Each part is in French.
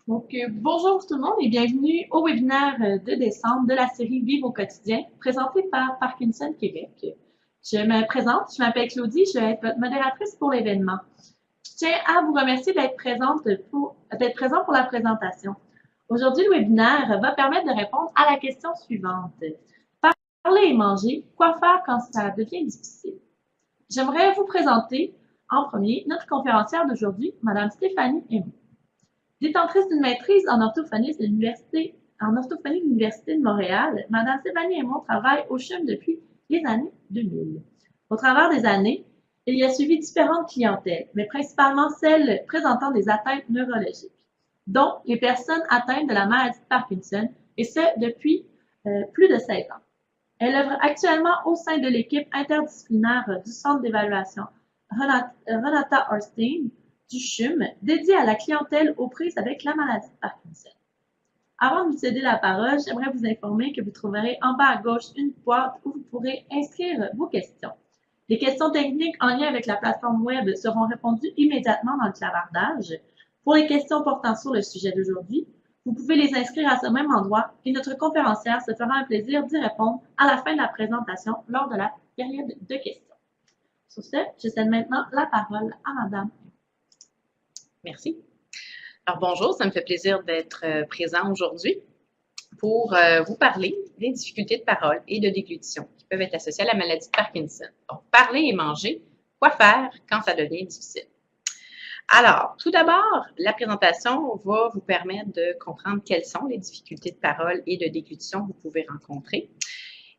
Bonjour tout le monde et bienvenue au webinaire de décembre de la série Vivre au quotidien, présenté par Parkinson Québec. Je me présente, je m'appelle Claudie, je vais être votre modératrice pour l'événement. Je tiens à vous remercier d'être présent pour la présentation. Aujourd'hui, le webinaire va permettre de répondre à la question suivante. Parler et manger, quoi faire quand ça devient difficile? J'aimerais vous présenter en premier notre conférencière d'aujourd'hui, Madame Stéphanie Héroux. Détentrice d'une maîtrise en orthophonie de l'Université de Montréal, Mme Stéphanie Aymon travaille au CHUM depuis les années 2000. Au travers des années, il y a suivi différentes clientèles, mais principalement celles présentant des atteintes neurologiques, dont les personnes atteintes de la maladie de Parkinson, et ce depuis plus de 16 ans. Elle œuvre actuellement au sein de l'équipe interdisciplinaire du Centre d'évaluation Renata Orstein du CHUM, dédié à la clientèle aux prises avec la maladie de Parkinson. Avant de vous céder la parole, j'aimerais vous informer que vous trouverez en bas à gauche une boîte où vous pourrez inscrire vos questions. Les questions techniques en lien avec la plateforme web seront répondues immédiatement dans le clavardage. Pour les questions portant sur le sujet d'aujourd'hui, vous pouvez les inscrire à ce même endroit et notre conférencière se fera un plaisir d'y répondre à la fin de la présentation lors de la période de questions. Sur ce, je cède maintenant la parole à Madame. Merci. Alors bonjour, ça me fait plaisir d'être présent aujourd'hui pour vous parler des difficultés de parole et de déglutition qui peuvent être associées à la maladie de Parkinson. Donc, parler et manger, quoi faire quand ça devient difficile? Alors, tout d'abord, la présentation va vous permettre de comprendre quelles sont les difficultés de parole et de déglutition que vous pouvez rencontrer.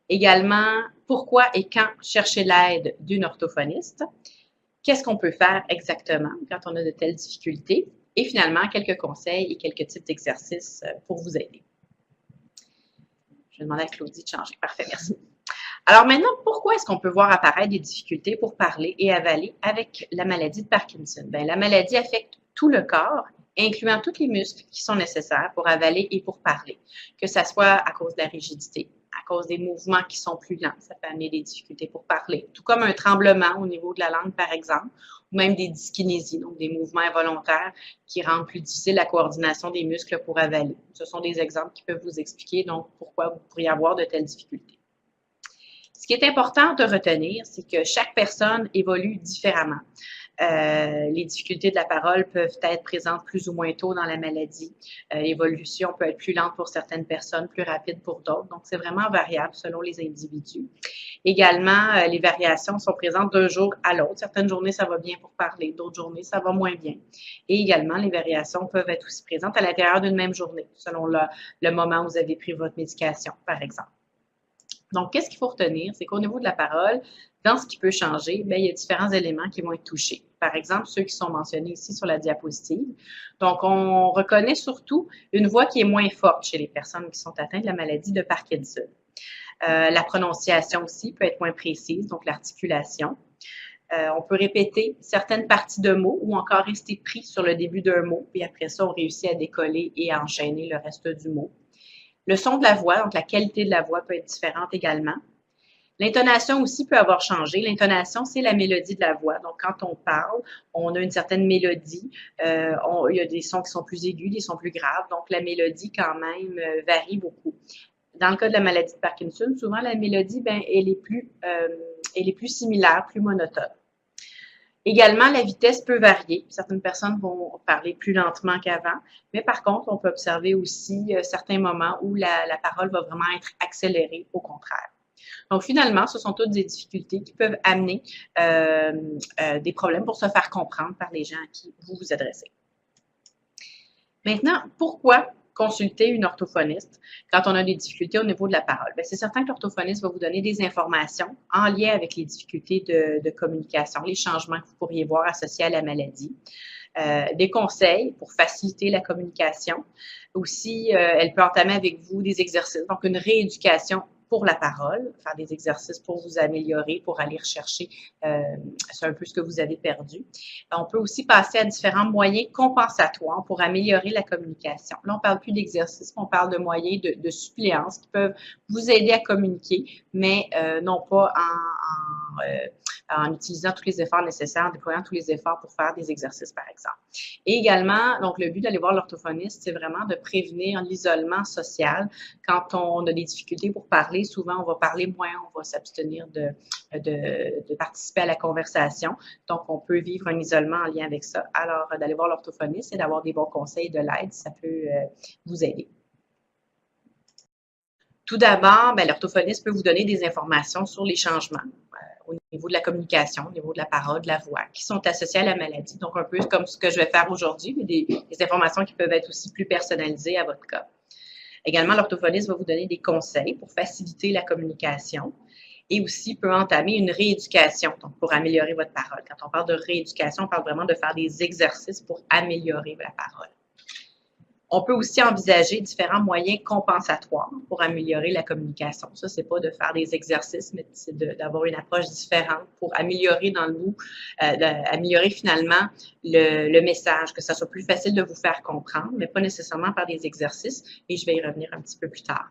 Également, pourquoi et quand chercher l'aide d'une orthophoniste. Qu'est-ce qu'on peut faire exactement quand on a de telles difficultés? Et finalement, quelques conseils et quelques types d'exercices pour vous aider. Je vais demander à Claudie de changer. Parfait, merci. Alors maintenant, pourquoi est-ce qu'on peut voir apparaître des difficultés pour parler et avaler avec la maladie de Parkinson? Bien, la maladie affecte tout le corps, incluant tous les muscles qui sont nécessaires pour avaler et pour parler, que ce soit à cause de la rigidité, à cause des mouvements qui sont plus lents, ça peut amener des difficultés pour parler, tout comme un tremblement au niveau de la langue, par exemple, ou même des dyskinésies, donc des mouvements involontaires qui rendent plus difficile la coordination des muscles pour avaler. Ce sont des exemples qui peuvent vous expliquer donc pourquoi vous pourriez avoir de telles difficultés. Ce qui est important de retenir, c'est que chaque personne évolue différemment. Les difficultés de la parole peuvent être présentes plus ou moins tôt dans la maladie. L'évolution peut être plus lente pour certaines personnes, plus rapide pour d'autres. Donc, c'est vraiment variable selon les individus. Également, les variations sont présentes d'un jour à l'autre. Certaines journées, ça va bien pour parler. D'autres journées, ça va moins bien. Et également, les variations peuvent être aussi présentes à l'intérieur d'une même journée, selon le moment où vous avez pris votre médication, par exemple. Donc, qu'est-ce qu'il faut retenir? C'est qu'au niveau de la parole, dans ce qui peut changer, bien, il y a différents éléments qui vont être touchés. Par exemple, ceux qui sont mentionnés ici sur la diapositive. Donc, on reconnaît surtout une voix qui est moins forte chez les personnes qui sont atteintes de la maladie de Parkinson. La prononciation aussi peut être moins précise, donc l'articulation. On peut répéter certaines parties de mots ou encore rester pris sur le début d'un mot, puis après ça, on réussit à décoller et à enchaîner le reste du mot. Le son de la voix, donc la qualité de la voix peut être différente également. L'intonation aussi peut avoir changé. L'intonation, c'est la mélodie de la voix. Donc, quand on parle, on a une certaine mélodie. Il y a des sons qui sont plus aigus, des sons plus graves. Donc, la mélodie, quand même, varie beaucoup. Dans le cas de la maladie de Parkinson, souvent, la mélodie, ben, elle est plus similaire, plus monotone. Également, la vitesse peut varier. Certaines personnes vont parler plus lentement qu'avant, mais par contre, on peut observer aussi certains moments où la parole va vraiment être accélérée, au contraire. Donc, finalement, ce sont toutes des difficultés qui peuvent amener des problèmes pour se faire comprendre par les gens à qui vous vous adressez. Maintenant, pourquoi consulter une orthophoniste quand on a des difficultés au niveau de la parole? C'est certain que l'orthophoniste va vous donner des informations en lien avec les difficultés de communication, les changements que vous pourriez voir associés à la maladie, des conseils pour faciliter la communication. Aussi, elle peut entamer avec vous des exercices, donc une rééducation pour la parole, faire des exercices pour vous améliorer, pour aller rechercher c'est un peu ce que vous avez perdu. On peut aussi passer à différents moyens compensatoires pour améliorer la communication. Là, on ne parle plus d'exercices, on parle de moyens de suppléance qui peuvent vous aider à communiquer, mais non pas en utilisant tous les efforts nécessaires, en déployant tous les efforts pour faire des exercices, par exemple. Et également, donc le but d'aller voir l'orthophoniste, c'est vraiment de prévenir l'isolement social. Quand on a des difficultés pour parler, souvent on va parler moins, on va s'abstenir de participer à la conversation. Donc, on peut vivre un isolement en lien avec ça. Alors, d'aller voir l'orthophoniste et d'avoir des bons conseils, de l'aide, ça peut vous aider. Tout d'abord, l'orthophoniste peut vous donner des informations sur les changements au niveau de la communication, au niveau de la parole, de la voix, qui sont associés à la maladie. Donc, un peu comme ce que je vais faire aujourd'hui, mais des informations qui peuvent être aussi plus personnalisées à votre cas. Également, l'orthophoniste va vous donner des conseils pour faciliter la communication et aussi peut entamer une rééducation, donc pour améliorer votre parole. Quand on parle de rééducation, on parle vraiment de faire des exercices pour améliorer la parole. On peut aussi envisager différents moyens compensatoires pour améliorer la communication. Ça, c'est pas de faire des exercices, mais c'est d'avoir une approche différente pour améliorer dans le bout, améliorer finalement le message, que ça soit plus facile de vous faire comprendre, mais pas nécessairement par des exercices, et je vais y revenir un petit peu plus tard.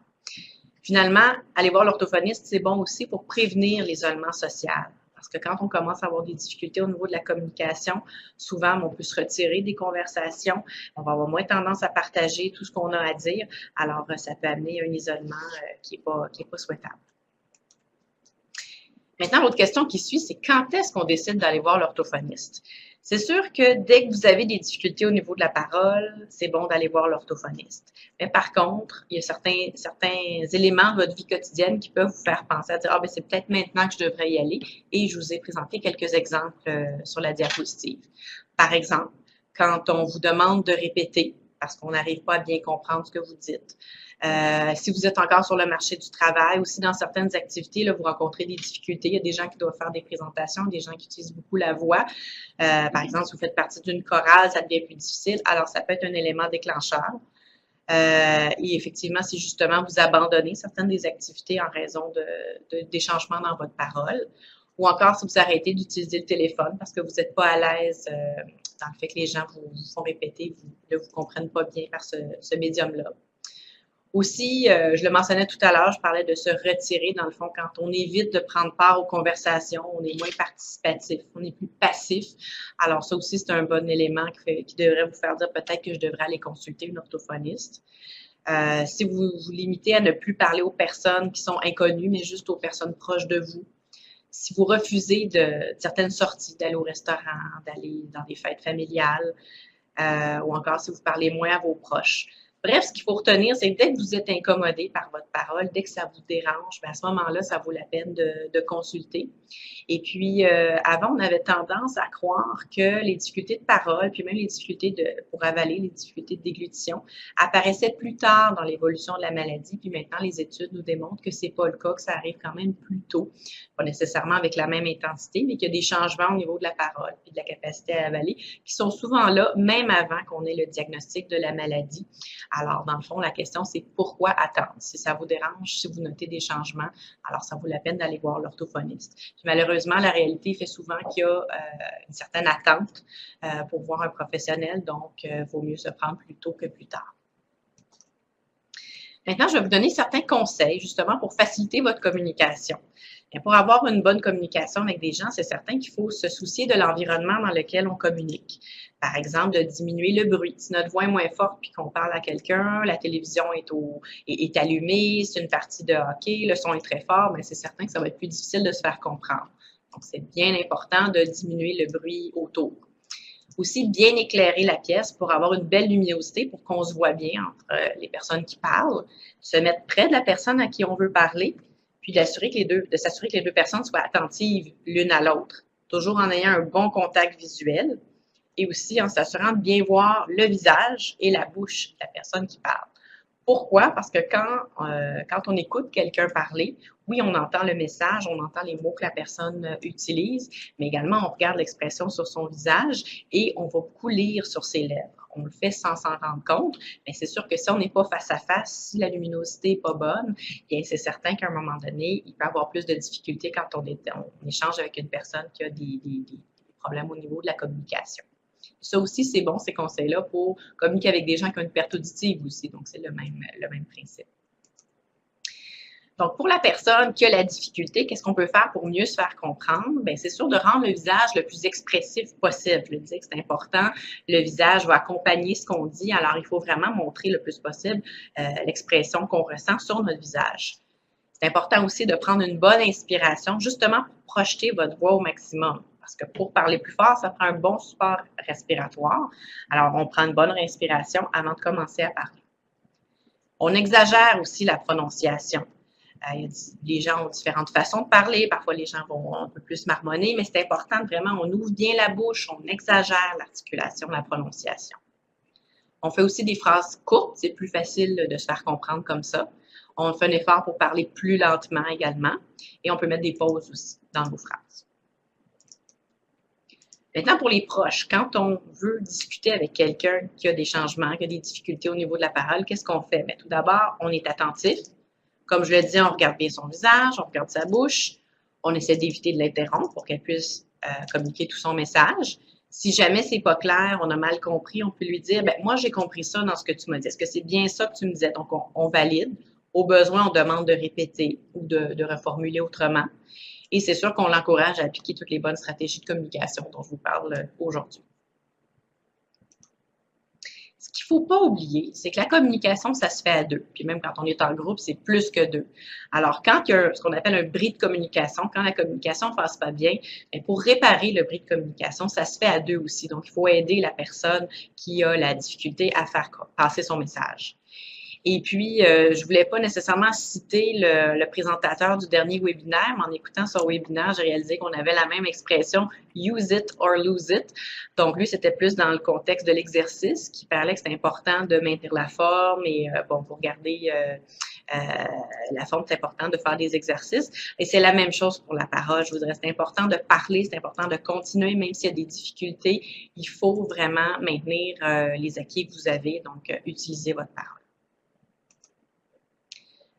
Finalement, aller voir l'orthophoniste, c'est bon aussi pour prévenir l'isolement social. Parce que quand on commence à avoir des difficultés au niveau de la communication, souvent, on peut se retirer des conversations, on va avoir moins tendance à partager tout ce qu'on a à dire, alors ça peut amener un isolement qui n'est pas souhaitable. Maintenant, l'autre question qui suit, c'est quand est-ce qu'on décide d'aller voir l'orthophoniste? C'est sûr que dès que vous avez des difficultés au niveau de la parole, c'est bon d'aller voir l'orthophoniste. Mais par contre, il y a certains éléments de votre vie quotidienne qui peuvent vous faire penser à dire « Ah, ben c'est peut-être maintenant que je devrais y aller » et je vous ai présenté quelques exemples sur la diapositive. Par exemple, quand on vous demande de répéter parce qu'on n'arrive pas à bien comprendre ce que vous dites. Si vous êtes encore sur le marché du travail, aussi dans certaines activités, là, vous rencontrez des difficultés. Il y a des gens qui doivent faire des présentations, des gens qui utilisent beaucoup la voix. Par exemple, si vous faites partie d'une chorale, ça devient plus difficile. Alors, ça peut être un élément déclencheur. Et effectivement, si justement vous abandonnez certaines des activités en raison des changements dans votre parole, ou encore si vous arrêtez d'utiliser le téléphone parce que vous n'êtes pas à l'aise dans le fait que les gens vous font répéter, ne vous comprennent pas bien par ce médium-là. Aussi, je le mentionnais tout à l'heure, je parlais de se retirer, dans le fond, quand on évite de prendre part aux conversations, on est moins participatif, on est plus passif. Alors ça aussi, c'est un bon élément qui devrait vous faire dire peut-être que je devrais aller consulter une orthophoniste. Si vous vous limitez à ne plus parler aux personnes qui sont inconnues, mais juste aux personnes proches de vous. Si vous refusez de certaines sorties, d'aller au restaurant, d'aller dans des fêtes familiales, ou encore si vous parlez moins à vos proches. Bref, ce qu'il faut retenir, c'est que dès que vous êtes incommodé par votre parole, dès que ça vous dérange, à ce moment-là, ça vaut la peine de consulter. Et puis, avant, on avait tendance à croire que les difficultés de parole, puis même les difficultés pour avaler, les difficultés de déglutition, apparaissaient plus tard dans l'évolution de la maladie. Puis maintenant, les études nous démontrent que c'est pas le cas, que ça arrive quand même plus tôt. Pas nécessairement avec la même intensité, mais qu'il y a des changements au niveau de la parole puis de la capacité à avaler qui sont souvent là, même avant qu'on ait le diagnostic de la maladie. Alors, dans le fond, la question, c'est pourquoi attendre? Si ça vous dérange, si vous notez des changements, alors ça vaut la peine d'aller voir l'orthophoniste. Puis malheureusement, la réalité fait souvent qu'il y a une certaine attente pour voir un professionnel, donc il vaut mieux se prendre plus tôt que plus tard. Maintenant, je vais vous donner certains conseils, justement, pour faciliter votre communication. Et pour avoir une bonne communication avec des gens, c'est certain qu'il faut se soucier de l'environnement dans lequel on communique. Par exemple, de diminuer le bruit. Si notre voix est moins forte puis qu'on parle à quelqu'un, la télévision est allumée, c'est une partie de hockey, le son est très fort, mais c'est certain que ça va être plus difficile de se faire comprendre. Donc, c'est bien important de diminuer le bruit autour. Aussi, bien éclairer la pièce pour avoir une belle luminosité pour qu'on se voit bien entre les personnes qui parlent, se mettre près de la personne à qui on veut parler, puis de s'assurer que les deux personnes soient attentives l'une à l'autre, toujours en ayant un bon contact visuel et aussi en s'assurant de bien voir le visage et la bouche de la personne qui parle. Pourquoi? Parce que quand on écoute quelqu'un parler, oui, on entend le message, on entend les mots que la personne utilise, mais également on regarde l'expression sur son visage et on va beaucoup lire sur ses lèvres. On le fait sans s'en rendre compte, mais c'est sûr que si on n'est pas face à face, si la luminosité n'est pas bonne, bien c'est certain qu'à un moment donné, il peut y avoir plus de difficultés quand on échange avec une personne qui a des problèmes au niveau de la communication. Ça aussi, c'est bon, ces conseils-là, pour communiquer avec des gens qui ont une perte auditive aussi. Donc, c'est le même principe. Donc, pour la personne qui a la difficulté, qu'est-ce qu'on peut faire pour mieux se faire comprendre? Bien, c'est sûr de rendre le visage le plus expressif possible. Je le disais que c'est important. Le visage va accompagner ce qu'on dit, alors il faut vraiment montrer le plus possible l'expression qu'on ressent sur notre visage. C'est important aussi de prendre une bonne inspiration, justement pour projeter votre voix au maximum. Parce que pour parler plus fort, ça prend un bon support respiratoire. Alors, on prend une bonne respiration avant de commencer à parler. On exagère aussi la prononciation. Les gens ont différentes façons de parler. Parfois, les gens vont un peu plus marmonner, mais c'est important vraiment, on ouvre bien la bouche, on exagère l'articulation, la prononciation. On fait aussi des phrases courtes, c'est plus facile de se faire comprendre comme ça. On fait un effort pour parler plus lentement également et on peut mettre des pauses aussi dans nos phrases. Maintenant, pour les proches, quand on veut discuter avec quelqu'un qui a des changements, qui a des difficultés au niveau de la parole, qu'est-ce qu'on fait? Bien, tout d'abord, on est attentif. Comme je le disais, on regarde bien son visage, on regarde sa bouche, on essaie d'éviter de l'interrompre pour qu'elle puisse communiquer tout son message. Si jamais c'est pas clair, on a mal compris, on peut lui dire, ben moi j'ai compris ça dans ce que tu m'as dit. Est-ce que c'est bien ça que tu me disais? Donc on valide. Au besoin, on demande de répéter ou de reformuler autrement. Et c'est sûr qu'on l'encourage à appliquer toutes les bonnes stratégies de communication dont je vous parle aujourd'hui. Ce qu'il ne faut pas oublier, c'est que la communication, ça se fait à deux. Puis même quand on est en groupe, c'est plus que deux. Alors, quand il y a ce qu'on appelle un bris de communication, quand la communication ne passe pas bien, pour réparer le bris de communication, ça se fait à deux aussi. Donc, il faut aider la personne qui a la difficulté à faire passer son message. Et puis, je ne voulais pas nécessairement citer le présentateur du dernier webinaire, mais en écoutant son webinaire, j'ai réalisé qu'on avait la même expression « use it or lose it ». Donc, lui, c'était plus dans le contexte de l'exercice, qui parlait que c'est important de maintenir la forme et, bon, pour garder la forme, c'est important de faire des exercices. Et c'est la même chose pour la parole. Je vous dirais, c'est important de parler, c'est important de continuer, même s'il y a des difficultés. Il faut vraiment maintenir les acquis que vous avez, donc utiliser votre parole.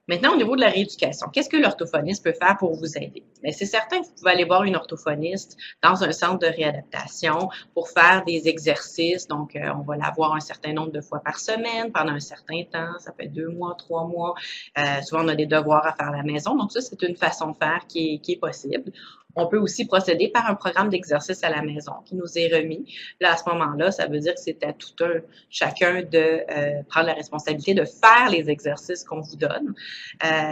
Maintenant, au niveau de la rééducation, qu'est-ce que l'orthophoniste peut faire pour vous aider? C'est certain que vous pouvez aller voir une orthophoniste dans un centre de réadaptation pour faire des exercices. Donc, on va la voir un certain nombre de fois par semaine pendant un certain temps. Ça peut être 2 mois, 3 mois. Souvent, on a des devoirs à faire à la maison. Donc, ça, c'est une façon de faire qui est possible. On peut aussi procéder par un programme d'exercice à la maison qui nous est remis. Là, à ce moment-là, ça veut dire que c'est à tout chacun de prendre la responsabilité de faire les exercices qu'on vous donne.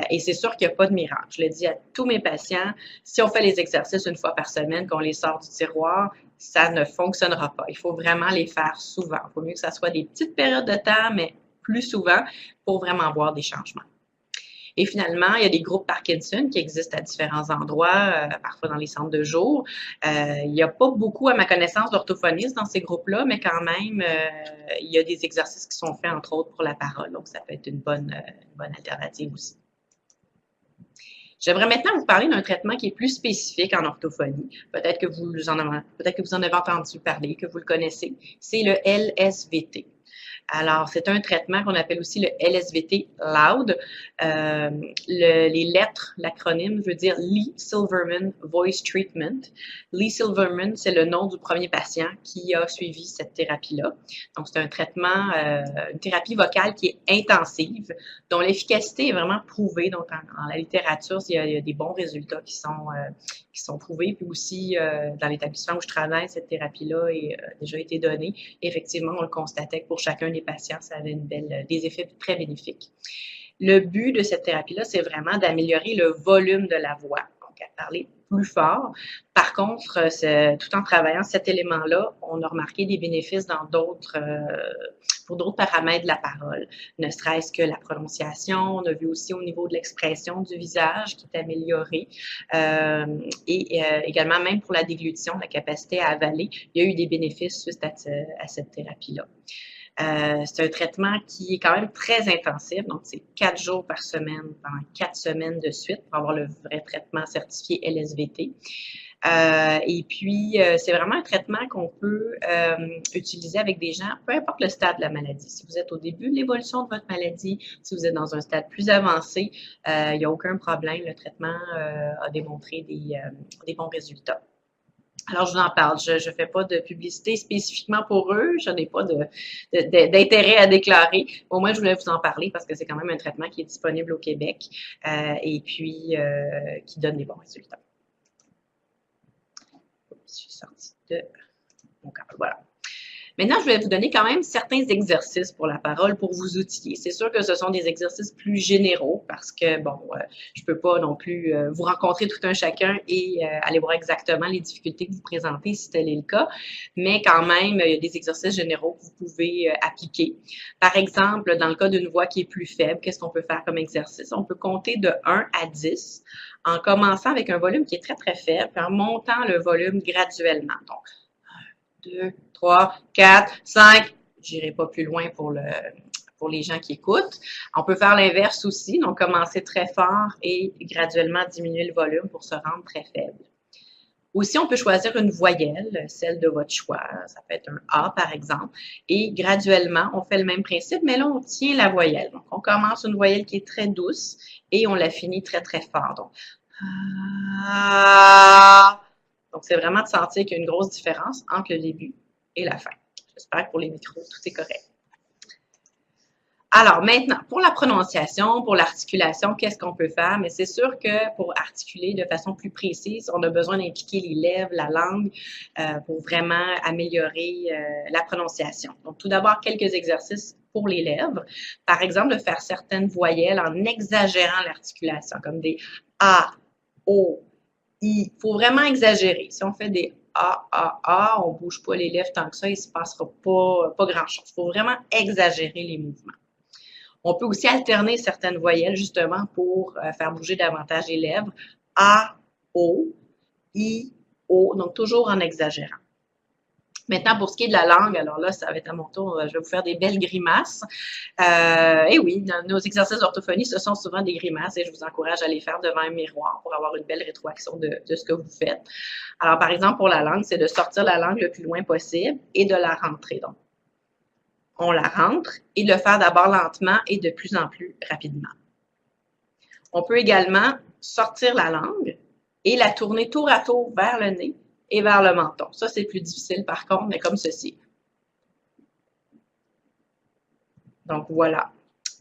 Et c'est sûr qu'il n'y a pas de miracle. Je le dis à tous mes patients, si on fait les exercices une fois par semaine, qu'on les sort du tiroir, ça ne fonctionnera pas. Il faut vraiment les faire souvent. Il faut mieux que ça soit des petites périodes de temps, mais plus souvent pour vraiment voir des changements. Et finalement, il y a des groupes Parkinson qui existent à différents endroits, parfois dans les centres de jour. Il n'y a pas beaucoup, à ma connaissance, d'orthophonistes dans ces groupes-là, mais quand même, il y a des exercices qui sont faits, entre autres, pour la parole. Donc, ça peut être une bonne alternative aussi. J'aimerais maintenant vous parler d'un traitement qui est plus spécifique en orthophonie. Peut-être que vous en avez entendu parler, que vous le connaissez. C'est le LSVT. Alors, c'est un traitement qu'on appelle aussi le LSVT Loud. Les lettres, l'acronyme veut dire Lee Silverman Voice Treatment. Lee Silverman, c'est le nom du premier patient qui a suivi cette thérapie-là. Donc, c'est un traitement, une thérapie vocale qui est intensive, dont l'efficacité est vraiment prouvée. Donc, dans la littérature, il y a des bons résultats qui sont prouvés. Puis aussi, dans l'établissement où je travaille, cette thérapie-là a déjà été donnée. Et effectivement, on le constatait que pour chacun des patients, ça avait des effets très bénéfiques. Le but de cette thérapie-là, c'est vraiment d'améliorer le volume de la voix, donc à parler plus fort. Par contre, tout en travaillant cet élément-là, on a remarqué des bénéfices pour d'autres paramètres de la parole, ne serait-ce que la prononciation. On a vu aussi au niveau de l'expression du visage qui est améliorée et également même pour la déglutition, la capacité à avaler, il y a eu des bénéfices suite à cette thérapie-là. C'est un traitement qui est quand même très intensif, donc c'est 4 jours par semaine pendant 4 semaines de suite pour avoir le vrai traitement certifié LSVT. Et puis, c'est vraiment un traitement qu'on peut utiliser avec des gens, peu importe le stade de la maladie. Si vous êtes au début de l'évolution de votre maladie, si vous êtes dans un stade plus avancé, il n'y a aucun problème. Le traitement a démontré des bons résultats. Alors, je vous en parle. Je ne fais pas de publicité spécifiquement pour eux. Je n'ai pas d'intérêt à déclarer. Au moins, je voulais vous en parler parce que c'est quand même un traitement qui est disponible au Québec et puis qui donne des bons résultats. Je suis sortie de mon cadre. Voilà. Maintenant, je vais vous donner quand même certains exercices pour la parole pour vous outiller. C'est sûr que ce sont des exercices plus généraux parce que, bon, je peux pas non plus vous rencontrer tout un chacun et aller voir exactement les difficultés que vous présentez si tel est le cas, mais quand même, il y a des exercices généraux que vous pouvez appliquer. Par exemple, dans le cas d'une voix qui est plus faible, qu'est-ce qu'on peut faire comme exercice? On peut compter de 1 à 10 en commençant avec un volume qui est très, très faible, puis en montant le volume graduellement. Donc, 2, 3, 4, 5. J'irai pas plus loin pour les gens qui écoutent. On peut faire l'inverse aussi, donc commencer très fort et graduellement diminuer le volume pour se rendre très faible. Aussi, on peut choisir une voyelle, celle de votre choix. Ça peut être un A, par exemple. Et graduellement, on fait le même principe, mais là, on tient la voyelle. Donc, on commence une voyelle qui est très douce et on la finit très, très fort. Donc, donc, c'est vraiment de sentir qu'il y a une grosse différence entre le début et la fin. J'espère que pour les micros, tout est correct. Alors, maintenant, pour la prononciation, pour l'articulation, qu'est-ce qu'on peut faire? Mais c'est sûr que pour articuler de façon plus précise, on a besoin d'impliquer les lèvres, la langue, pour vraiment améliorer la prononciation. Donc, tout d'abord, quelques exercices pour les lèvres. Par exemple, de faire certaines voyelles en exagérant l'articulation, comme des A, O, I. Il faut vraiment exagérer. Si on fait des A, on ne bouge pas les lèvres tant que ça, il ne se passera pas grand-chose. Il faut vraiment exagérer les mouvements. On peut aussi alterner certaines voyelles, justement, pour faire bouger davantage les lèvres. A, O, I, O, donc toujours en exagérant. Maintenant, pour ce qui est de la langue, alors là, ça va être à mon tour, je vais vous faire des belles grimaces. Et oui, nos exercices d'orthophonie, ce sont souvent des grimaces et je vous encourage à les faire devant un miroir pour avoir une belle rétroaction de ce que vous faites. Alors, par exemple, pour la langue, c'est de sortir la langue le plus loin possible et de la rentrer. Donc, on la rentre et de le faire d'abord lentement et de plus en plus rapidement. On peut également sortir la langue et la tourner tour à tour vers le nez et vers le menton. Ça, c'est plus difficile par contre, mais comme ceci. Donc, voilà.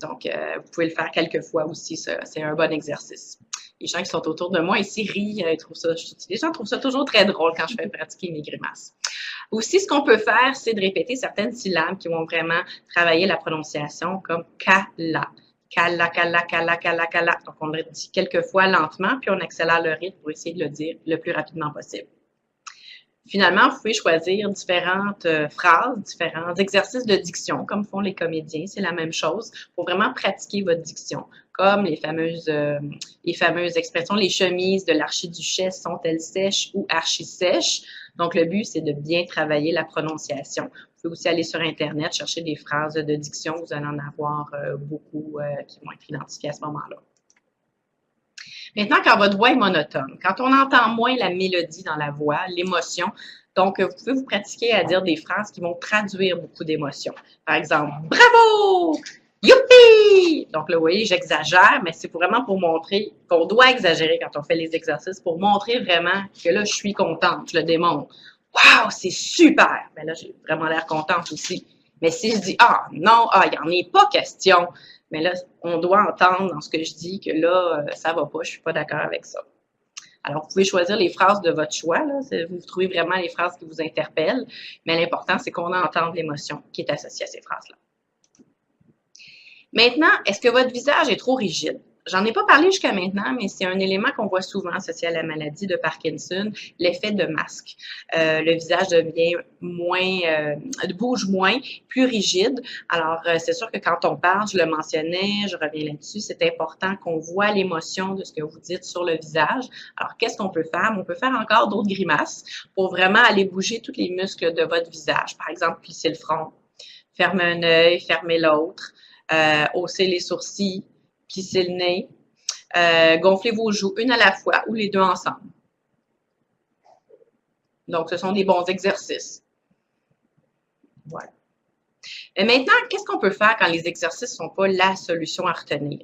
Donc, vous pouvez le faire quelques fois aussi, c'est un bon exercice. Les gens qui sont autour de moi ici rient, les gens trouvent ça toujours très drôle quand je fais pratiquer mes grimaces. Aussi, ce qu'on peut faire, c'est de répéter certaines syllabes qui vont vraiment travailler la prononciation, comme kala. Kala, kala, kala, kala, kala. Donc, on le dit quelques fois lentement, puis on accélère le rythme pour essayer de le dire le plus rapidement possible. Finalement, vous pouvez choisir différentes phrases, différents exercices de diction, comme font les comédiens. C'est la même chose pour vraiment pratiquer votre diction, comme les fameuses expressions, les chemises de l'archiduchesse sont-elles sèches ou archi-sèches? Donc, le but, c'est de bien travailler la prononciation. Vous pouvez aussi aller sur Internet, chercher des phrases de diction. Vous allez en avoir beaucoup qui vont être identifiées à ce moment-là. Maintenant, quand votre voix est monotone, quand on entend moins la mélodie dans la voix, l'émotion, donc vous pouvez vous pratiquer à dire des phrases qui vont traduire beaucoup d'émotions. Par exemple, « Bravo! Youpi! » Donc là, vous voyez, j'exagère, mais c'est vraiment pour montrer qu'on doit exagérer quand on fait les exercices, pour montrer vraiment que là, je suis contente, je le démontre. « Wow, c'est super! » Mais là, j'ai vraiment l'air contente aussi. Mais si je dis « Ah, non, il n'y en est pas question », mais là, on doit entendre dans ce que je dis que là, ça va pas, je suis pas d'accord avec ça. Alors, vous pouvez choisir les phrases de votre choix, là, vous trouvez vraiment les phrases qui vous interpellent, mais l'important, c'est qu'on entende l'émotion qui est associée à ces phrases-là. Maintenant, est-ce que votre visage est trop rigide? J'en ai pas parlé jusqu'à maintenant, mais c'est un élément qu'on voit souvent associé à la maladie de Parkinson, l'effet de masque. Le visage devient bouge moins, plus rigide. Alors, c'est sûr que quand on parle, je le mentionnais, je reviens là-dessus, c'est important qu'on voit l'émotion de ce que vous dites sur le visage. Alors, qu'est-ce qu'on peut faire? On peut faire encore d'autres grimaces pour vraiment aller bouger tous les muscles de votre visage. Par exemple, plisser le front, fermer un œil, fermer l'autre, hausser les sourcils, plisser le nez, gonfler vos joues une à la fois ou les deux ensemble. Donc, ce sont des bons exercices. Voilà. Et maintenant, qu'est-ce qu'on peut faire quand les exercices ne sont pas la solution à retenir?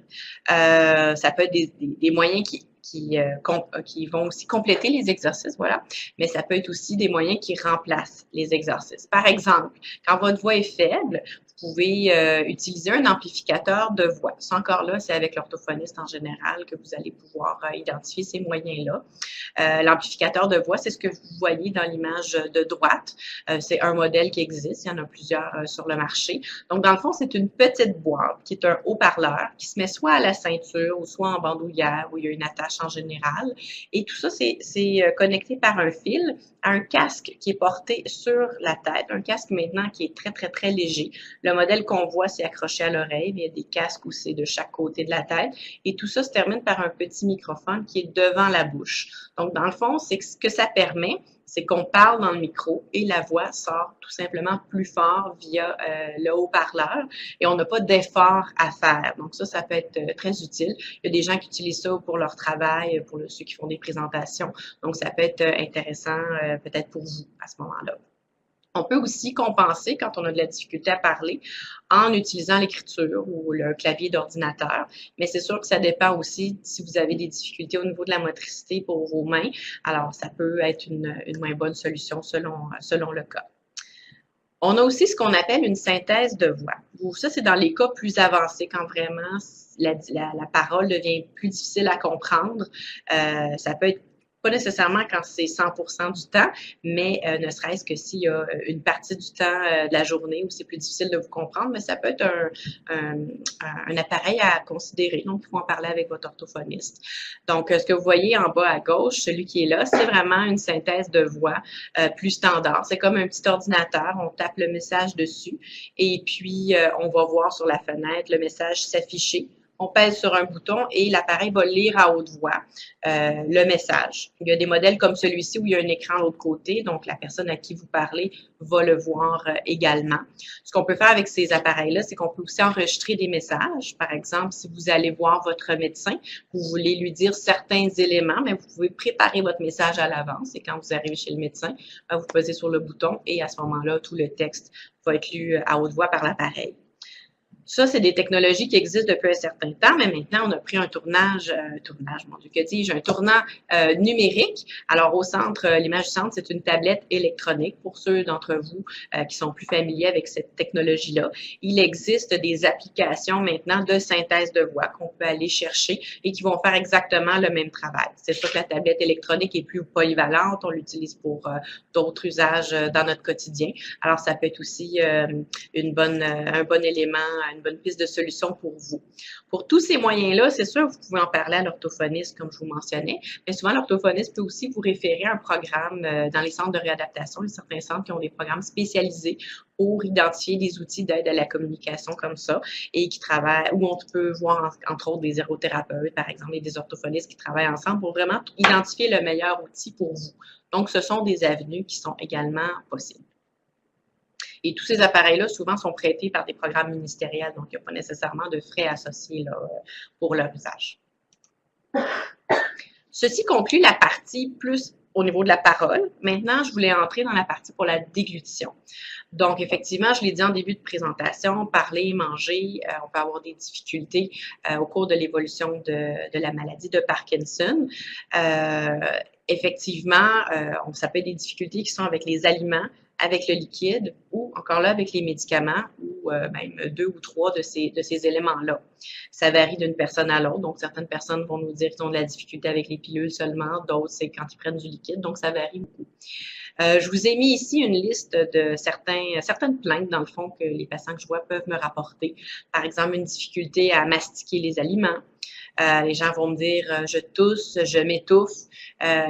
Ça peut être des moyens qui qui vont aussi compléter les exercices, voilà, mais ça peut être aussi des moyens qui remplacent les exercices. Par exemple, quand votre voix est faible, vous pouvez utiliser un amplificateur de voix. Ça, encore là, c'est avec l'orthophoniste en général que vous allez pouvoir identifier ces moyens-là. L'amplificateur de voix, c'est ce que vous voyez dans l'image de droite. C'est un modèle qui existe, il y en a plusieurs sur le marché. Donc, dans le fond, c'est une petite boîte qui est un haut-parleur qui se met soit à la ceinture ou soit en bandoulière où il y a une attache en général. Et tout ça, c'est connecté par un fil à un casque qui est porté sur la tête, un casque maintenant qui est très, très, très léger. Le modèle qu'on voit, c'est accroché à l'oreille, mais il y a des casques où c'est de chaque côté de la tête. Et tout ça se termine par un petit microphone qui est devant la bouche. Donc, dans le fond, c'est ce que ça permet, c'est qu'on parle dans le micro et la voix sort tout simplement plus fort via le haut-parleur et on n'a pas d'effort à faire. Donc, ça peut être très utile. Il y a des gens qui utilisent ça pour leur travail, pour ceux qui font des présentations. Donc, ça peut être intéressant peut-être pour vous à ce moment-là. On peut aussi compenser quand on a de la difficulté à parler en utilisant l'écriture ou le clavier d'ordinateur. Mais c'est sûr que ça dépend aussi si vous avez des difficultés au niveau de la motricité pour vos mains. Alors, ça peut être une moins bonne solution selon le cas. On a aussi ce qu'on appelle une synthèse de voix. Ça, c'est dans les cas plus avancés, quand vraiment la parole devient plus difficile à comprendre. Ça peut être pas nécessairement quand c'est 100% du temps, mais ne serait-ce que s'il y a une partie du temps de la journée où c'est plus difficile de vous comprendre, mais ça peut être un appareil à considérer. Donc, il faut en parler avec votre orthophoniste. Donc, ce que vous voyez en bas à gauche, celui qui est là, c'est vraiment une synthèse de voix plus standard. C'est comme un petit ordinateur, on tape le message dessus et puis on va voir sur la fenêtre le message s'afficher. On pèse sur un bouton et l'appareil va lire à haute voix le message. Il y a des modèles comme celui-ci où il y a un écran de l'autre côté, donc la personne à qui vous parlez va le voir également. Ce qu'on peut faire avec ces appareils-là, c'est qu'on peut aussi enregistrer des messages. Par exemple, si vous allez voir votre médecin, vous voulez lui dire certains éléments, mais vous pouvez préparer votre message à l'avance et quand vous arrivez chez le médecin, vous pesez sur le bouton et à ce moment-là, tout le texte va être lu à haute voix par l'appareil. Ça, c'est des technologies qui existent depuis un certain temps, mais maintenant, on a pris un tournant numérique. Alors, au centre, l'image du centre, c'est une tablette électronique pour ceux d'entre vous qui sont plus familiers avec cette technologie-là. Il existe des applications maintenant de synthèse de voix qu'on peut aller chercher et qui vont faire exactement le même travail. C'est sûr que la tablette électronique est plus polyvalente, on l'utilise pour d'autres usages dans notre quotidien. Alors, ça peut être aussi un bon élément, une bonne piste de solution pour vous. Pour tous ces moyens-là, c'est sûr, vous pouvez en parler à l'orthophoniste, comme je vous mentionnais, mais souvent, l'orthophoniste peut aussi vous référer à un programme dans les centres de réadaptation, il y a certains centres qui ont des programmes spécialisés pour identifier des outils d'aide à la communication comme ça et qui travaillent, où on peut voir, entre autres, des ergothérapeutes, par exemple, et des orthophonistes qui travaillent ensemble pour vraiment identifier le meilleur outil pour vous. Donc, ce sont des avenues qui sont également possibles. Et tous ces appareils-là, souvent, sont prêtés par des programmes ministériels, donc il n'y a pas nécessairement de frais associés là, pour leur usage. Ceci conclut la partie plus au niveau de la parole. Maintenant, je voulais entrer dans la partie pour la déglutition. Donc, effectivement, je l'ai dit en début de présentation, parler, manger, on peut avoir des difficultés au cours de l'évolution de la maladie de Parkinson. Effectivement, ça peut être des difficultés qui sont avec les aliments, avec le liquide ou encore là avec les médicaments ou même 2 ou 3 de ces éléments-là. Ça varie d'une personne à l'autre. Donc, certaines personnes vont nous dire qu'ils ont de la difficulté avec les pilules seulement, d'autres, c'est quand ils prennent du liquide. Donc, ça varie beaucoup. Je vous ai mis ici une liste de certaines plaintes, dans le fond, que les patients que je vois peuvent me rapporter. Par exemple, une difficulté à mastiquer les aliments. Les gens vont me dire je tousse, je m'étouffe.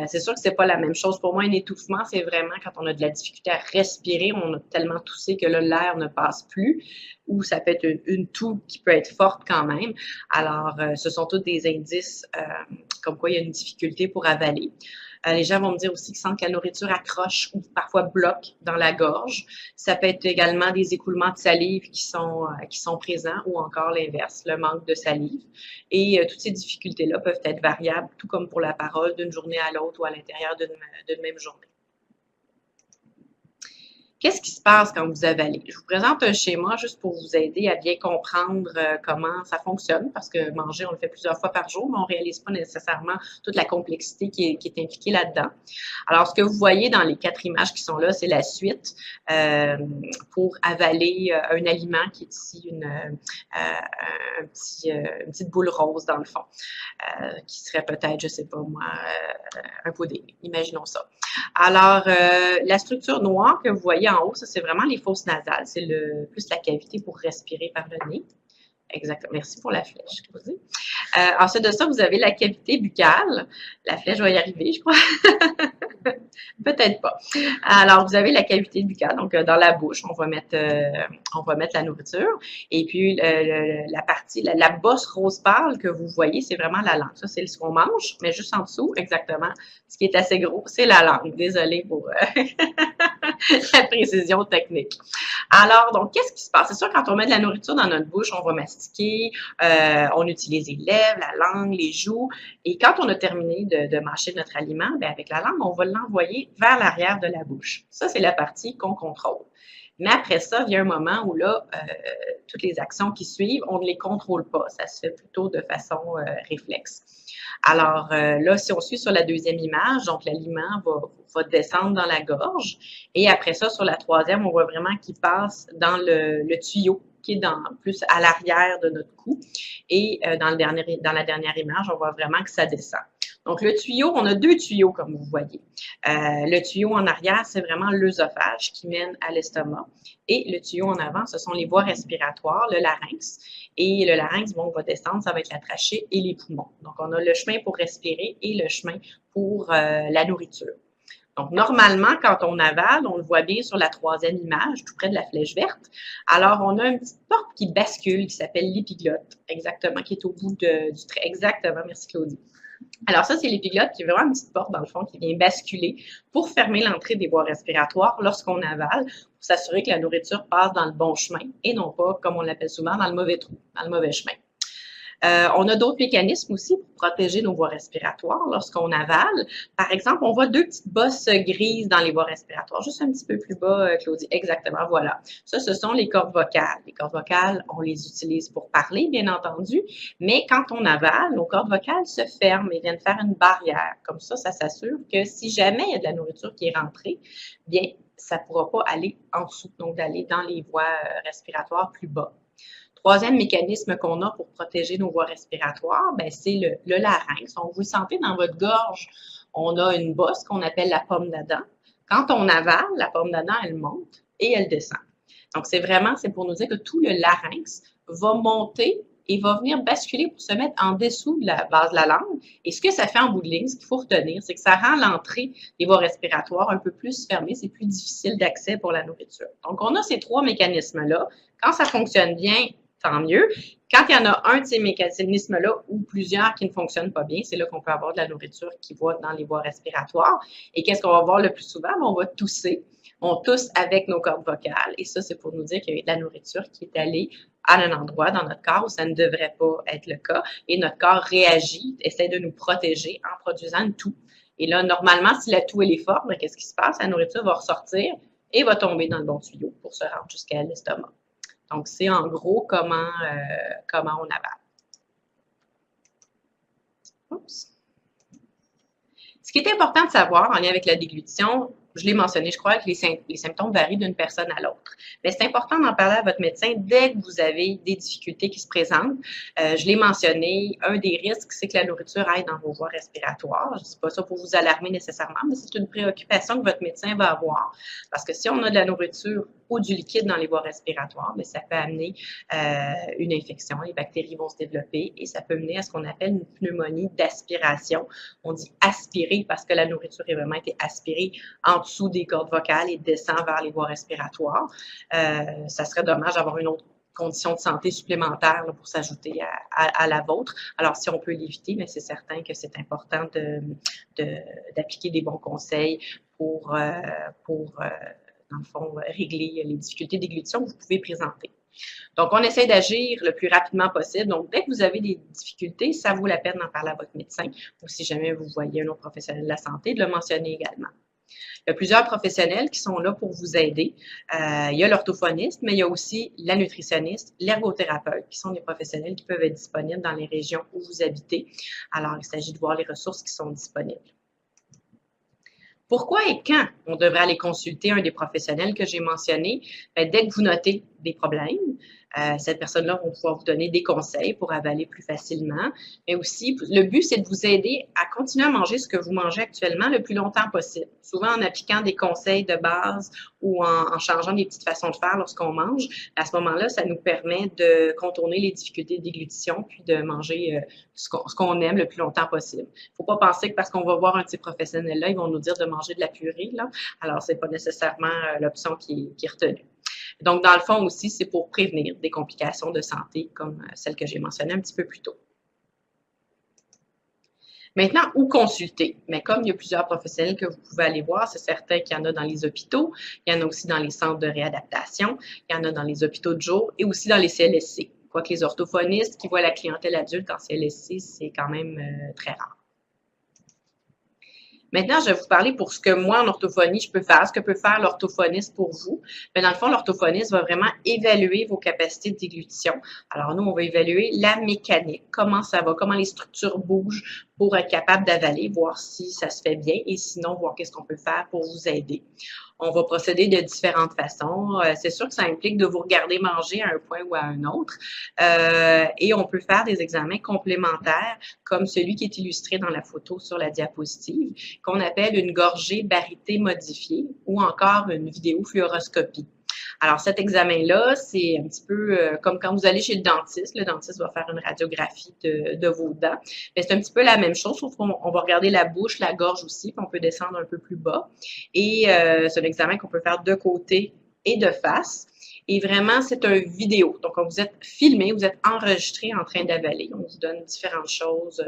C'est sûr que c'est pas la même chose. Pour moi, un étouffement, c'est vraiment quand on a de la difficulté à respirer, on a tellement toussé que là, l'air ne passe plus, ou ça peut être une toux qui peut être forte quand même. Alors, ce sont tous des indices comme quoi il y a une difficulté pour avaler. Les gens vont me dire aussi qu'ils sentent que la nourriture accroche ou parfois bloque dans la gorge. Ça peut être également des écoulements de salive qui sont présents ou encore l'inverse, le manque de salive. Et toutes ces difficultés-là peuvent être variables, tout comme pour la parole, d'une journée à l'autre ou à l'intérieur d'une même journée. Qu'est-ce qui se passe quand vous avalez? Je vous présente un schéma juste pour vous aider à bien comprendre comment ça fonctionne, parce que manger, on le fait plusieurs fois par jour, mais on ne réalise pas nécessairement toute la complexité qui est impliquée là-dedans. Alors, ce que vous voyez dans les 4 images qui sont là, c'est la suite pour avaler un aliment qui est ici une petite boule rose dans le fond, qui serait peut-être, je sais pas moi, un pudding. Imaginons ça. Alors, la structure noire que vous voyez en haut, ça c'est vraiment les fosses nasales. C'est plus la cavité pour respirer par le nez. Exactement. Merci pour la flèche. Ensuite de ça, vous avez la cavité buccale. La flèche va y arriver, je crois. Peut-être pas. Alors, vous avez la cavité buccale, donc dans la bouche, on va mettre la nourriture. Et puis, la partie, la bosse rose pâle que vous voyez, c'est vraiment la langue. Ça, c'est ce qu'on mange, mais juste en dessous, exactement. Ce qui est assez gros, c'est la langue. Désolée pour la précision technique. Alors, donc, qu'est-ce qui se passe? C'est sûr, quand on met de la nourriture dans notre bouche, on va mastiquer, on utilise les lèvres, la langue, les joues. Et quand on a terminé de mâcher notre aliment, bien, avec la langue, on va l'envoyer vers l'arrière de la bouche. Ça, c'est la partie qu'on contrôle. Mais après ça, il y a un moment où là, toutes les actions qui suivent, on ne les contrôle pas. Ça se fait plutôt de façon réflexe. Alors là, si on suit sur la deuxième image, donc l'aliment va descendre dans la gorge. Et après ça, sur la troisième, on voit vraiment qu'il passe dans le tuyau qui est plus à l'arrière de notre cou. Et dans la dernière image, on voit vraiment que ça descend. Donc, le tuyau, on a 2 tuyaux, comme vous voyez. Le tuyau en arrière, c'est vraiment l'œsophage qui mène à l'estomac. Et le tuyau en avant, ce sont les voies respiratoires, le larynx. Et le larynx, bon, va descendre, ça va être la trachée et les poumons. Donc, on a le chemin pour respirer et le chemin pour la nourriture. Donc, normalement, quand on avale, on le voit bien sur la troisième image, tout près de la flèche verte. Alors, on a une petite porte qui bascule, qui s'appelle l'épiglotte, exactement, qui est au bout du trait. Exactement, merci Claudie. Alors ça, c'est l'épiglotte qui est vraiment une petite porte, dans le fond, qui vient basculer pour fermer l'entrée des voies respiratoires lorsqu'on avale, pour s'assurer que la nourriture passe dans le bon chemin et non pas, comme on l'appelle souvent, dans le mauvais trou, dans le mauvais chemin. On a d'autres mécanismes aussi pour protéger nos voies respiratoires lorsqu'on avale. Par exemple, on voit 2 petites bosses grises dans les voies respiratoires, juste un petit peu plus bas, Claudie. Exactement, voilà. Ça, ce sont les cordes vocales. Les cordes vocales, on les utilise pour parler, bien entendu, mais quand on avale, nos cordes vocales se ferment et viennent faire une barrière. Comme ça s'assure que si jamais il y a de la nourriture qui est rentrée, bien, ça ne pourra pas aller en dessous, donc d'aller dans les voies respiratoires plus bas. Troisième mécanisme qu'on a pour protéger nos voies respiratoires, ben, c'est le larynx. Donc, vous le sentez dans votre gorge, on a une bosse qu'on appelle la pomme d'Adam. Quand on avale, la pomme d'Adam, elle monte et elle descend. Donc, c'est pour nous dire que tout le larynx va monter et va venir basculer pour se mettre en dessous de la base de la langue. Et ce que ça fait en bout de ligne, ce qu'il faut retenir, c'est que ça rend l'entrée des voies respiratoires un peu plus fermée, c'est plus difficile d'accès pour la nourriture. Donc, on a ces 3 mécanismes-là. Quand ça fonctionne bien, tant mieux. Quand il y en a un de ces mécanismes-là ou plusieurs qui ne fonctionnent pas bien, c'est là qu'on peut avoir de la nourriture qui va dans les voies respiratoires. Et qu'est-ce qu'on va voir le plus souvent? On va tousser. On tousse avec nos cordes vocales. Et ça, c'est pour nous dire qu'il y a de la nourriture qui est allée à un endroit dans notre corps où ça ne devrait pas être le cas. Et notre corps réagit, essaie de nous protéger en produisant une toux. Et là, normalement, si la toux elle est forte, ben, qu'est-ce qui se passe? La nourriture va ressortir et va tomber dans le bon tuyau pour se rendre jusqu'à l'estomac. Donc, c'est en gros comment on avale. Oups. Ce qui est important de savoir en lien avec la déglutition, je l'ai mentionné, je crois que les symptômes varient d'une personne à l'autre. Mais c'est important d'en parler à votre médecin dès que vous avez des difficultés qui se présentent. Je l'ai mentionné, un des risques, c'est que la nourriture aille dans vos voies respiratoires. Je ne dis pas ça pour vous alarmer nécessairement, mais c'est une préoccupation que votre médecin va avoir. Parce que si on a de la nourriture ou du liquide dans les voies respiratoires, bien, ça peut amener une infection. Les bactéries vont se développer et ça peut mener à ce qu'on appelle une pneumonie d'aspiration. On dit aspirer parce que la nourriture a vraiment été aspirée en dessous des cordes vocales et descend vers les voies respiratoires. Ça serait dommage d'avoir une autre condition de santé supplémentaire là, pour s'ajouter à la vôtre. Alors, si on peut l'éviter, mais c'est certain que c'est important d'appliquer des bons conseils pour dans le fond, régler les difficultés d'églutition que vous pouvez présenter. Donc, on essaie d'agir le plus rapidement possible. Donc, dès que vous avez des difficultés, ça vaut la peine d'en parler à votre médecin ou si jamais vous voyez un autre professionnel de la santé, de le mentionner également. Il y a plusieurs professionnels qui sont là pour vous aider. Il y a l'orthophoniste, mais il y a aussi la nutritionniste, l'ergothérapeute, qui sont des professionnels qui peuvent être disponibles dans les régions où vous habitez. Alors, il s'agit de voir les ressources qui sont disponibles. Pourquoi et quand on devrait aller consulter un des professionnels que j'ai mentionnés? Bien, dès que vous notez des problèmes, cette personne-là va pouvoir vous donner des conseils pour avaler plus facilement. Mais aussi, le but, c'est de vous aider à continuer à manger ce que vous mangez actuellement le plus longtemps possible. Souvent en appliquant des conseils de base ou en changeant des petites façons de faire lorsqu'on mange. À ce moment-là, ça nous permet de contourner les difficultés de déglutition puis de manger ce qu'on aime le plus longtemps possible. Il ne faut pas penser que parce qu'on va voir un de ces professionnels-là, ils vont nous dire de manger de la purée, là. Alors, ce n'est pas nécessairement l'option qui est retenue. Donc, dans le fond aussi, c'est pour prévenir des complications de santé comme celles que j'ai mentionnées un petit peu plus tôt. Maintenant, où consulter? Mais comme il y a plusieurs professionnels que vous pouvez aller voir, c'est certain qu'il y en a dans les hôpitaux, il y en a aussi dans les centres de réadaptation, il y en a dans les hôpitaux de jour et aussi dans les CLSC. Quoique les orthophonistes qui voient la clientèle adulte en CLSC, c'est quand même très rare. Maintenant, je vais vous parler pour ce que moi, en orthophonie, je peux faire, ce que peut faire l'orthophoniste pour vous. Mais dans le fond, l'orthophoniste va vraiment évaluer vos capacités de déglutition. Alors, nous, on va évaluer la mécanique, comment ça va, comment les structures bougent pour être capable d'avaler, voir si ça se fait bien et sinon, voir qu'est-ce qu'on peut faire pour vous aider. On va procéder de différentes façons. C'est sûr que ça implique de vous regarder manger à un point ou à un autre. Et on peut faire des examens complémentaires comme celui qui est illustré dans la photo sur la diapositive, qu'on appelle une gorgée barytée modifiée ou encore une vidéofluoroscopie. Alors, cet examen-là, c'est un petit peu comme quand vous allez chez le dentiste va faire une radiographie de vos dents. Mais c'est un petit peu la même chose, sauf qu'on va regarder la bouche, la gorge aussi, puis on peut descendre un peu plus bas. Et c'est un examen qu'on peut faire de côté et de face. Et vraiment, c'est un vidéo. Donc, vous êtes filmé, vous êtes enregistré en train d'avaler. On vous donne différentes choses,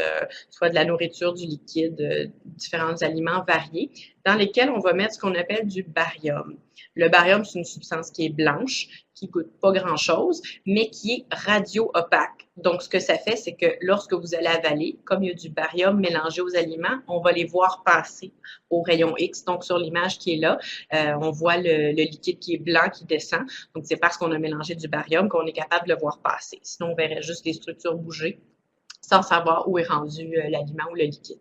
soit de la nourriture, du liquide, différents aliments variés, dans lesquels on va mettre ce qu'on appelle du barium. Le barium, c'est une substance qui est blanche, qui ne goûte pas grand-chose, mais qui est radio-opaque. Donc, ce que ça fait, c'est que lorsque vous allez avaler, comme il y a du barium mélangé aux aliments, on va les voir passer au rayon X. Donc, sur l'image qui est là, on voit le liquide qui est blanc qui descend. Donc, c'est parce qu'on a mélangé du barium qu'on est capable de le voir passer. Sinon, on verrait juste les structures bouger sans savoir où est rendu l'aliment ou le liquide.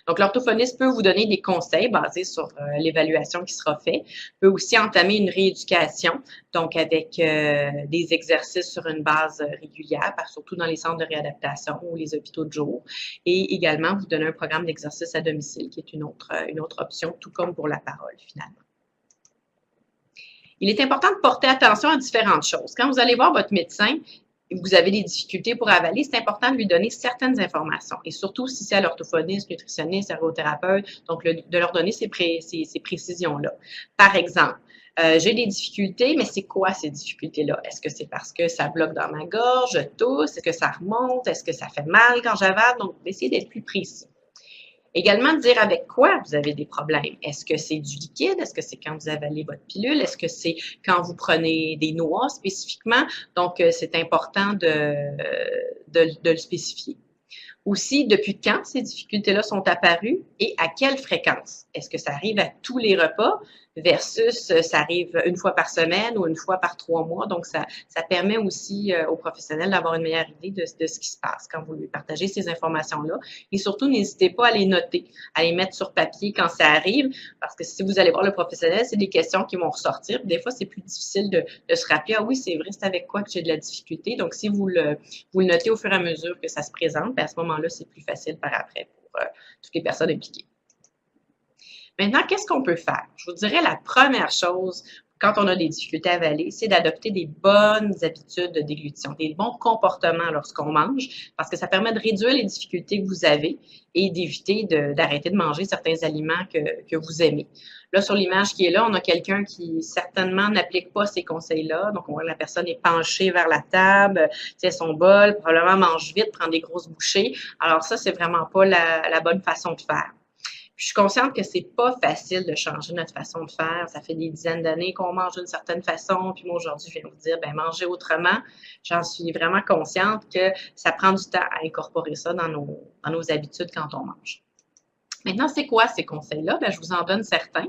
Donc, l'orthophoniste peut vous donner des conseils basés sur l'évaluation qui sera faite, peut aussi entamer une rééducation, donc avec des exercices sur une base régulière, surtout dans les centres de réadaptation ou les hôpitaux de jour, et également vous donner un programme d'exercice à domicile qui est une autre option, tout comme pour la parole finalement. Il est important de porter attention à différentes choses. Quand vous allez voir votre médecin, vous avez des difficultés pour avaler, c'est important de lui donner certaines informations. Et surtout, si c'est à l'orthophoniste, nutritionniste, ergothérapeute, donc de leur donner ces précisions-là. Par exemple, j'ai des difficultés, mais c'est quoi ces difficultés-là? Est-ce que c'est parce que ça bloque dans ma gorge, je tousse? Est-ce que ça remonte? Est-ce que ça fait mal quand j'avale? Donc, essayez d'être plus précis. Également, dire avec quoi vous avez des problèmes. Est-ce que c'est du liquide? Est-ce que c'est quand vous avalez votre pilule? Est-ce que c'est quand vous prenez des noix spécifiquement? Donc, c'est important de le spécifier. Aussi, depuis quand ces difficultés-là sont apparues et à quelle fréquence? Est-ce que ça arrive à tous les repas versus ça arrive une fois par semaine ou une fois par 3 mois? Donc, ça permet aussi aux professionnels d'avoir une meilleure idée de ce qui se passe quand vous lui partagez ces informations-là. Et surtout, n'hésitez pas à les noter, à les mettre sur papier quand ça arrive, parce que si vous allez voir le professionnel, c'est des questions qui vont ressortir. Des fois, c'est plus difficile de se rappeler, ah oui, c'est vrai, c'est avec quoi que j'ai de la difficulté. Donc, si vous le notez au fur et à mesure que ça se présente, à ce moment-là, c'est plus facile par après pour toutes les personnes impliquées. Maintenant, qu'est-ce qu'on peut faire? Je vous dirais la première chose quand on a des difficultés à avaler, c'est d'adopter des bonnes habitudes de déglutition, des bons comportements lorsqu'on mange, parce que ça permet de réduire les difficultés que vous avez et d'éviter d'arrêter de manger certains aliments que vous aimez. Là, sur l'image qui est là, on a quelqu'un qui certainement n'applique pas ces conseils-là. Donc, on voit que la personne est penchée vers la table, tient son bol, probablement mange vite, prend des grosses bouchées. Alors ça, c'est vraiment pas la bonne façon de faire. Je suis consciente que c'est pas facile de changer notre façon de faire. Ça fait des dizaines d'années qu'on mange d'une certaine façon. Puis moi, aujourd'hui, je viens vous dire, ben manger autrement. J'en suis vraiment consciente que ça prend du temps à incorporer ça dans nos habitudes quand on mange. Maintenant, c'est quoi ces conseils-là? Je vous en donne certains.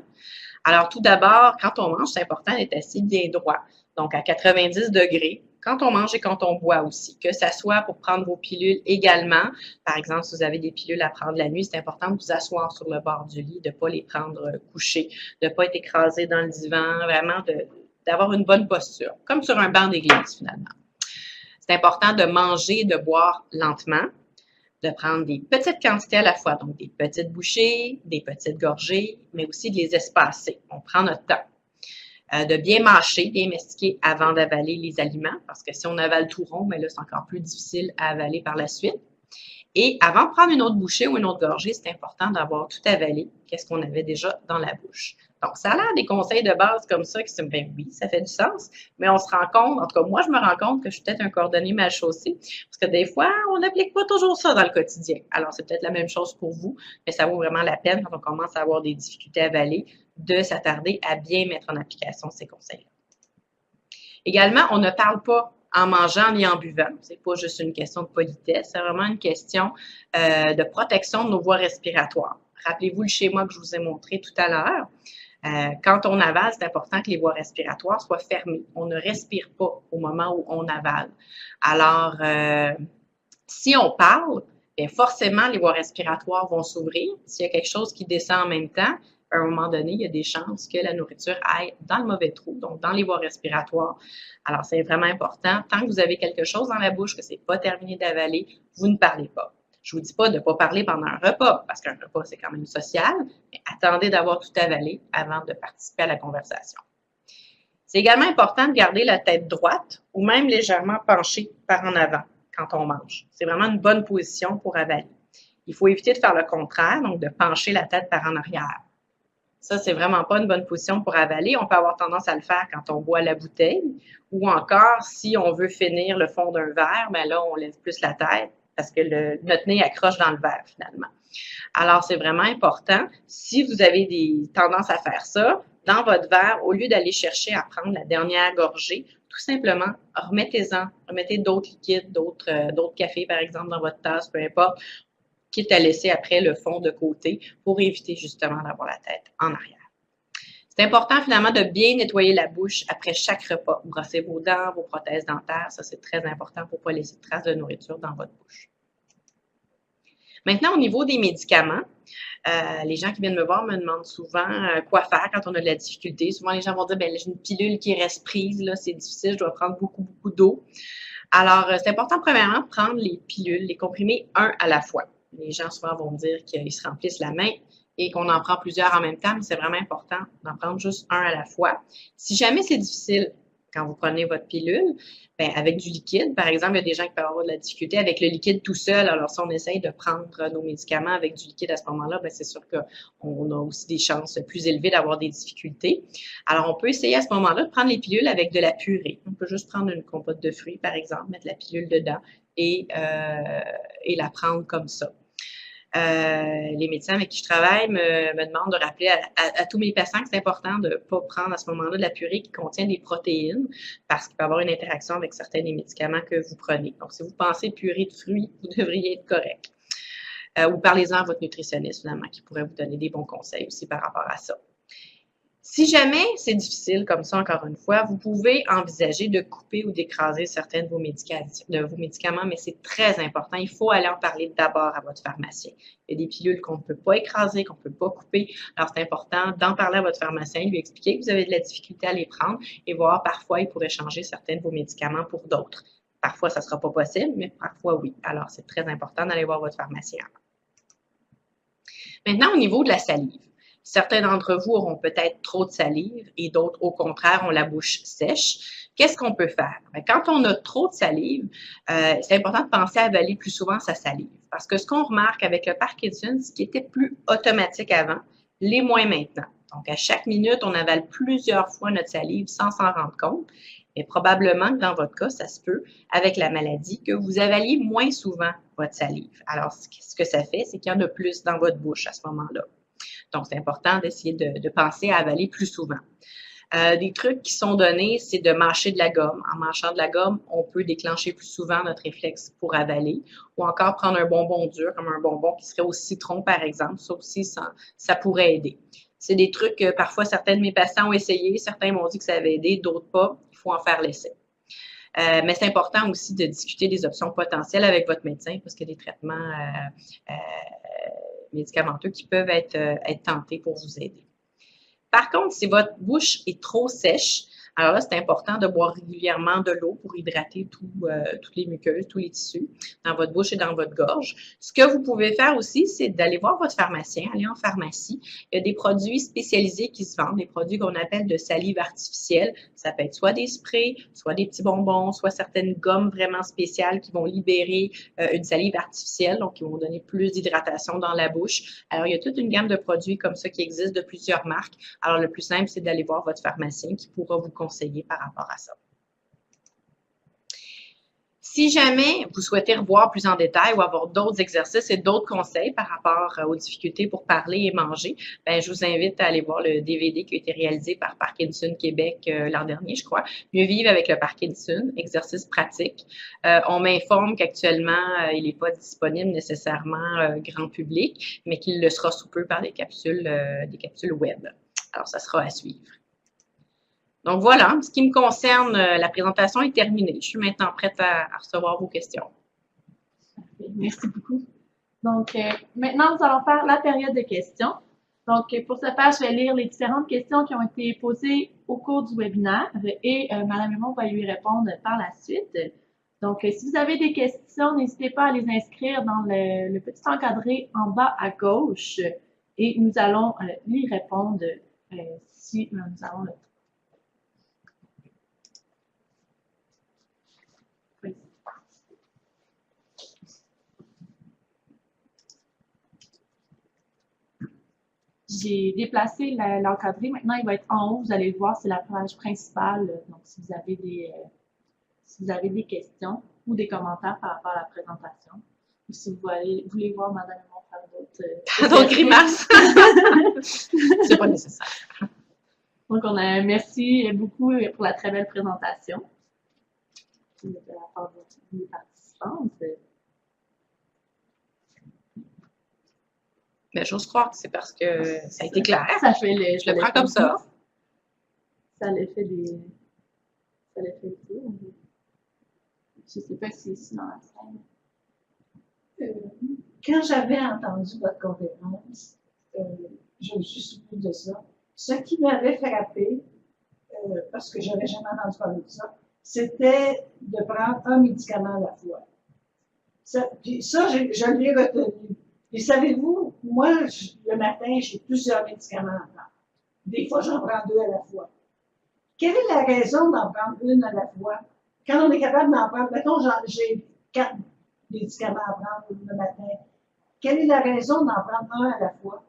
Alors, tout d'abord, quand on mange, c'est important d'être assis bien droit, donc à 90 degrés, quand on mange et quand on boit aussi, que ça soit pour prendre vos pilules également. Par exemple, si vous avez des pilules à prendre la nuit, c'est important de vous asseoir sur le bord du lit, de ne pas les prendre couchés, de ne pas être écrasé dans le divan, vraiment d'avoir une bonne posture, comme sur un banc d'église finalement. C'est important de manger et de boire lentement, de prendre des petites quantités à la fois, donc des petites bouchées, des petites gorgées, mais aussi de les espacer. On prend notre temps. De bien mâcher, bien mastiquer avant d'avaler les aliments, parce que si on avale tout rond, mais là, c'est encore plus difficile à avaler par la suite. Et avant de prendre une autre bouchée ou une autre gorgée, c'est important d'avoir tout avalé, qu'est-ce qu'on avait déjà dans la bouche. Donc, ça a l'air des conseils de base comme ça qui se ben oui, ça fait du sens, mais on se rend compte, en tout cas, moi, je me rends compte que je suis peut-être un cordonnier mal chaussé, parce que des fois, on n'applique pas toujours ça dans le quotidien. Alors, c'est peut-être la même chose pour vous, mais ça vaut vraiment la peine quand on commence à avoir des difficultés à avaler, de s'attarder à bien mettre en application ces conseils-là. Également, on ne parle pas en mangeant ni en buvant. C'est pas juste une question de politesse, c'est vraiment une question de protection de nos voies respiratoires. Rappelez-vous le schéma que je vous ai montré tout à l'heure. Quand on avale, c'est important que les voies respiratoires soient fermées. On ne respire pas au moment où on avale. Alors, si on parle, bien forcément, les voies respiratoires vont s'ouvrir. S'il y a quelque chose qui descend en même temps, à un moment donné, il y a des chances que la nourriture aille dans le mauvais trou, donc dans les voies respiratoires. Alors, c'est vraiment important. Tant que vous avez quelque chose dans la bouche, que ce n'est pas terminé d'avaler, vous ne parlez pas. Je ne vous dis pas de ne pas parler pendant un repas, parce qu'un repas, c'est quand même social, mais attendez d'avoir tout avalé avant de participer à la conversation. C'est également important de garder la tête droite ou même légèrement penchée par en avant quand on mange. C'est vraiment une bonne position pour avaler. Il faut éviter de faire le contraire, donc de pencher la tête par en arrière. Ça, c'est vraiment pas une bonne position pour avaler. On peut avoir tendance à le faire quand on boit la bouteille ou encore si on veut finir le fond d'un verre, bien là, on lève plus la tête parce que notre nez accroche dans le verre finalement. Alors, c'est vraiment important. Si vous avez des tendances à faire ça, dans votre verre, au lieu d'aller chercher à prendre la dernière gorgée, tout simplement, remettez-en, remettez d'autres liquides, d'autres cafés, par exemple, dans votre tasse, peu importe, quitte à laisser après le fond de côté pour éviter justement d'avoir la tête en arrière. C'est important finalement de bien nettoyer la bouche après chaque repas. Brossez vos dents, vos prothèses dentaires, ça c'est très important pour ne pas laisser de traces de nourriture dans votre bouche. Maintenant, au niveau des médicaments, les gens qui viennent me voir me demandent souvent quoi faire quand on a de la difficulté. Souvent, les gens vont dire, ben j'ai une pilule qui reste prise, là, c'est difficile, je dois prendre beaucoup, beaucoup d'eau. Alors, c'est important, premièrement, de prendre les pilules, les comprimés, un à la fois. Les gens souvent vont me dire qu'ils se remplissent la main et qu'on en prend plusieurs en même temps, mais c'est vraiment important d'en prendre juste un à la fois. Si jamais c'est difficile quand vous prenez votre pilule, bien, avec du liquide, par exemple, il y a des gens qui peuvent avoir de la difficulté avec le liquide tout seul. Alors, si on essaye de prendre nos médicaments avec du liquide à ce moment-là, bien, c'est sûr qu'on a aussi des chances plus élevées d'avoir des difficultés. Alors, on peut essayer à ce moment-là de prendre les pilules avec de la purée. On peut juste prendre une compote de fruits, par exemple, mettre la pilule dedans et la prendre comme ça. Les médecins avec qui je travaille me demandent de rappeler à tous mes patients que c'est important de ne pas prendre à ce moment-là de la purée qui contient des protéines parce qu'il peut y avoir une interaction avec certains des médicaments que vous prenez. Donc, si vous pensez purée de fruits, vous devriez être correct. Ou parlez-en à votre nutritionniste, finalement, qui pourrait vous donner des bons conseils aussi par rapport à ça. Si jamais c'est difficile comme ça, encore une fois, vous pouvez envisager de couper ou d'écraser certains de vos médicaments, mais c'est très important. Il faut aller en parler d'abord à votre pharmacien. Il y a des pilules qu'on ne peut pas écraser, qu'on ne peut pas couper. Alors, c'est important d'en parler à votre pharmacien, lui expliquer que vous avez de la difficulté à les prendre et voir parfois, il pourrait changer certains de vos médicaments pour d'autres. Parfois, ça ne sera pas possible, mais parfois, oui. Alors, c'est très important d'aller voir votre pharmacien. Maintenant, au niveau de la salive. Certains d'entre vous auront peut-être trop de salive et d'autres, au contraire, ont la bouche sèche. Qu'est-ce qu'on peut faire? Quand on a trop de salive, c'est important de penser à avaler plus souvent sa salive. Parce que ce qu'on remarque avec le Parkinson, ce qui était plus automatique avant, l'est moins maintenant. Donc, à chaque minute, on avale plusieurs fois notre salive sans s'en rendre compte. Et probablement que dans votre cas, ça se peut, avec la maladie, que vous avaliez moins souvent votre salive. Alors, ce que ça fait, c'est qu'il y en a plus dans votre bouche à ce moment-là. Donc, c'est important d'essayer de penser à avaler plus souvent. Des trucs qui sont donnés, c'est de mâcher de la gomme. En mâchant de la gomme, on peut déclencher plus souvent notre réflexe pour avaler ou encore prendre un bonbon dur, comme un bonbon qui serait au citron, par exemple. Ça aussi, ça pourrait aider. C'est des trucs que parfois certains de mes patients ont essayé, certains m'ont dit que ça avait aidé, d'autres pas. Il faut en faire l'essai. Mais c'est important aussi de discuter des options potentielles avec votre médecin parce qu'il y a des traitements médicamenteux qui peuvent être tentés pour vous aider. Par contre, si votre bouche est trop sèche, alors là, c'est important de boire régulièrement de l'eau pour hydrater toutes les muqueuses, tous les tissus dans votre bouche et dans votre gorge. Ce que vous pouvez faire aussi, c'est d'aller voir votre pharmacien, aller en pharmacie. Il y a des produits spécialisés qui se vendent, des produits qu'on appelle de salive artificielle. Ça peut être soit des sprays, soit des petits bonbons, soit certaines gommes vraiment spéciales qui vont libérer une salive artificielle, donc qui vont donner plus d'hydratation dans la bouche. Alors, il y a toute une gamme de produits comme ça qui existent de plusieurs marques. Alors, le plus simple, c'est d'aller voir votre pharmacien qui pourra vous conseiller par rapport à ça. Si jamais vous souhaitez revoir plus en détail ou avoir d'autres exercices et d'autres conseils par rapport aux difficultés pour parler et manger, ben, je vous invite à aller voir le DVD qui a été réalisé par Parkinson Québec l'an dernier, je crois. Mieux vivre avec le Parkinson, exercice pratique. On m'informe qu'actuellement, il n'est pas disponible nécessairement grand public, mais qu'il le sera sous peu par des capsules web. Alors, ça sera à suivre. Donc voilà, ce qui me concerne, la présentation est terminée. Je suis maintenant prête à recevoir vos questions. Merci beaucoup. Donc, maintenant, nous allons faire la période de questions. Donc, pour ce faire, je vais lire les différentes questions qui ont été posées au cours du webinaire et Mme Humeau va lui répondre par la suite. Donc, si vous avez des questions, n'hésitez pas à les inscrire dans le petit encadré en bas à gauche et nous allons y répondre si nous avons le temps. J'ai déplacé l'encadré. Maintenant, il va être en haut. Vous allez le voir, c'est la page principale. Donc, si vous avez des questions ou des commentaires par rapport à la présentation, ou si vous voulez voir Mme Humeau faire d'autres grimaces, c'est pas nécessaire. Donc, merci beaucoup pour la très belle présentation de la part des participantes. Mais j'ose croire que c'est parce que ça a été clair. Ça fait je le prends comme ça. Ça l'a fait le tour. Je ne sais pas si c'est ici dans la salle. Quand j'avais entendu votre conférence, je me suis souvenu de ça. Ce qui m'avait frappé, parce que je n'avais jamais entendu parler de ça, c'était de prendre un médicament à la fois. Ça, je l'ai retenu. Et savez-vous, moi, le matin, j'ai plusieurs médicaments à prendre. Des fois, j'en prends 2 à la fois. Quelle est la raison d'en prendre une à la fois? Quand on est capable d'en prendre, mettons, j'ai 4 médicaments à prendre le matin. Quelle est la raison d'en prendre un à la fois?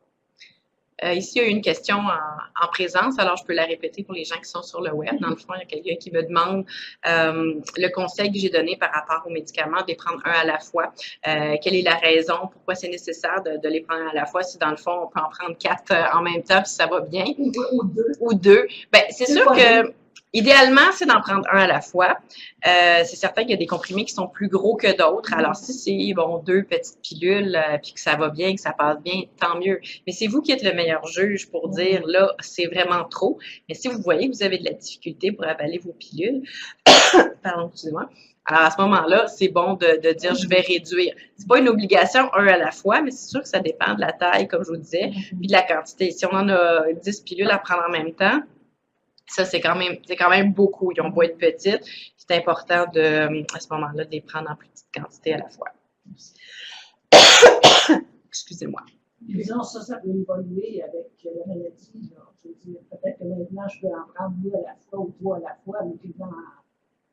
Ici, il y a eu une question en présence, alors je peux la répéter pour les gens qui sont sur le web. Dans le fond, il y a quelqu'un qui me demande le conseil que j'ai donné par rapport aux médicaments, de les prendre un à la fois. Quelle est la raison? Pourquoi c'est nécessaire de les prendre à la fois? Si dans le fond, on peut en prendre 4 en même temps, puis ça va bien. Ou deux. Ben, c'est sûr que idéalement, c'est d'en prendre un à la fois. C'est certain qu'il y a des comprimés qui sont plus gros que d'autres. Alors, si c'est bon 2 petites pilules, puis que ça va bien, que ça passe bien, tant mieux. Mais c'est vous qui êtes le meilleur juge pour dire, là, c'est vraiment trop. Mais si vous voyez que vous avez de la difficulté pour avaler vos pilules, pardon, excusez-moi, alors à ce moment-là, c'est bon de dire, je vais réduire. C'est pas une obligation un à la fois, mais c'est sûr que ça dépend de la taille, comme je vous disais, puis de la quantité. Si on en a 10 pilules à prendre en même temps, ça, c'est quand même beaucoup. Ils ont beau être petites. C'est important à ce moment-là, de les prendre en plus petite quantité à la fois. Excusez-moi. Disons, ça peut évoluer avec la maladie. Là. Je veux dire, peut-être que maintenant, je peux en prendre 2 à la fois ou 3 à la fois, mais puis dans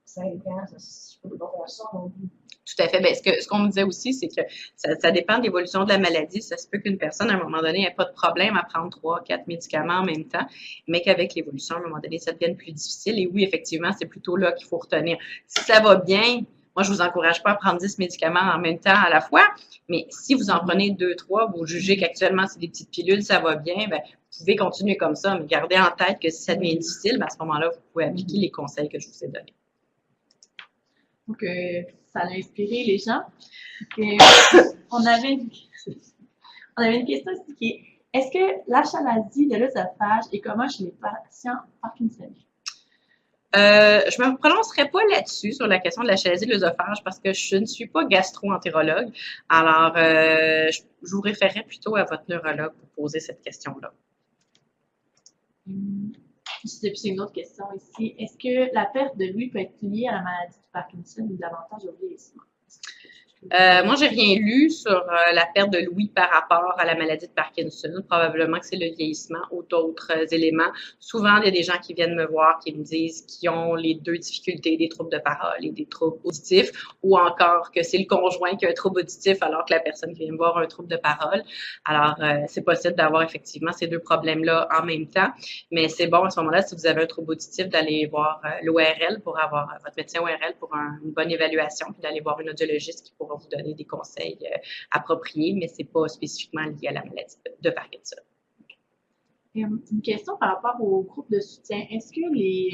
5 ans, je peux pas faire ça non plus. Tout à fait. Bien, ce qu'on me disait aussi, c'est que ça dépend de l'évolution de la maladie. Ça se peut qu'une personne, à un moment donné, n'ait pas de problème à prendre 3, 4 médicaments en même temps, mais qu'avec l'évolution, à un moment donné, ça devienne plus difficile. Et oui, effectivement, c'est plutôt là qu'il faut retenir. Si ça va bien, moi, Moi, je vous encourage pas à prendre 10 médicaments en même temps à la fois, mais si vous en prenez 2, 3, vous jugez qu'actuellement, c'est des petites pilules, ça va bien, ben, vous pouvez continuer comme ça, mais gardez en tête que si ça devient difficile, ben, à ce moment-là, vous pouvez appliquer les conseils que je vous ai donnés. Donc, ça a inspiré les gens. On avait une question ici qui est, est-ce que l'achalasie de l'œsophage est commun chez les patients parkinsoniens? Je ne me prononcerai pas là-dessus, sur la question de l'achalasie de l'œsophage, parce que je ne suis pas gastro-entérologue. Alors, je vous référerai plutôt à votre neurologue pour poser cette question-là. C'est une autre question ici. Est-ce que la perte de vue peut être liée à la maladie de Parkinson ou davantage au vieillissement? Moi, j'ai rien lu sur la perte de l'ouïe par rapport à la maladie de Parkinson. Probablement que c'est le vieillissement ou d'autres éléments. Souvent, il y a des gens qui viennent me voir qui me disent qu'ils ont les deux difficultés, des troubles de parole et des troubles auditifs, ou encore que c'est le conjoint qui a un trouble auditif alors que la personne qui vient me voir a un trouble de parole. Alors, c'est possible d'avoir effectivement ces deux problèmes-là en même temps, mais c'est bon à ce moment-là, si vous avez un trouble auditif, d'aller voir l'ORL pour avoir votre médecin ORL pour une bonne évaluation, puis d'aller voir une audiologiste qui pourra vous donner des conseils appropriés, mais c'est pas spécifiquement lié à la maladie de Parkinson. Une question par rapport au groupe de soutien. Est-ce que les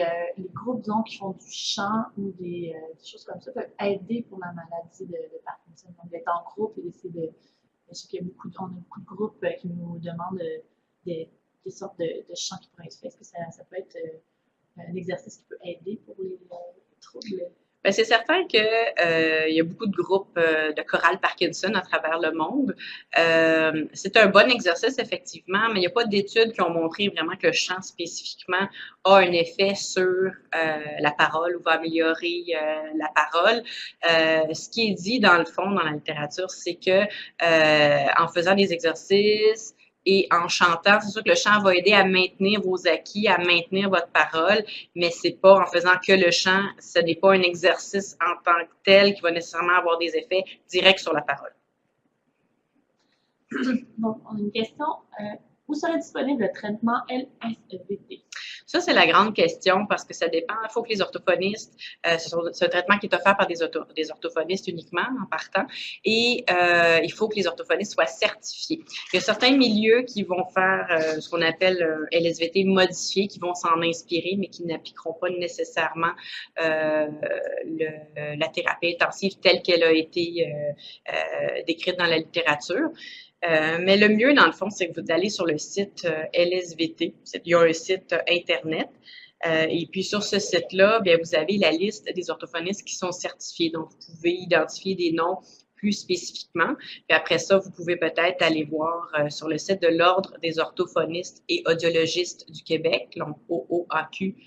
groupes, disons, qui font du chant ou des choses comme ça peuvent aider pour la maladie de Parkinson? Donc, d'être en groupe et d'essayer de... Je sais qu'il y a on a beaucoup de groupes qui nous demandent des sortes de chants qui pourraient être faits. Est-ce que ça peut être un exercice qui peut aider pour les troubles? Ben, c'est certain que y a beaucoup de groupes de chorale Parkinson à travers le monde. C'est un bon exercice, effectivement, mais il n'y a pas d'études qui ont montré vraiment que le chant spécifiquement a un effet sur la parole ou va améliorer la parole. Ce qui est dit, dans le fond, dans la littérature, c'est que en faisant des exercices, et en chantant, c'est sûr que le chant va aider à maintenir vos acquis, à maintenir votre parole, mais c'est pas en faisant que le chant, ce n'est pas un exercice en tant que tel qui va nécessairement avoir des effets directs sur la parole. Bon, on a une question. Où serait disponible le traitement LSVT? Ça, c'est la grande question parce que ça dépend. Il faut que les orthophonistes, c'est un traitement qui est offert par des orthophonistes uniquement en partant, et il faut que les orthophonistes soient certifiés. Il y a certains milieux qui vont faire ce qu'on appelle LSVT modifié, qui vont s'en inspirer, mais qui n'appliqueront pas nécessairement la thérapie intensive telle qu'elle a été décrite dans la littérature. Mais le mieux, dans le fond, c'est que vous allez sur le site LSVT. Il y a un site Internet. Et puis, sur ce site-là, bien, vous avez la liste des orthophonistes qui sont certifiés. Donc, vous pouvez identifier des noms plus spécifiquement. Puis après ça, vous pouvez peut-être aller voir sur le site de l'Ordre des orthophonistes et audiologistes du Québec, donc OOAQ.qc.ca,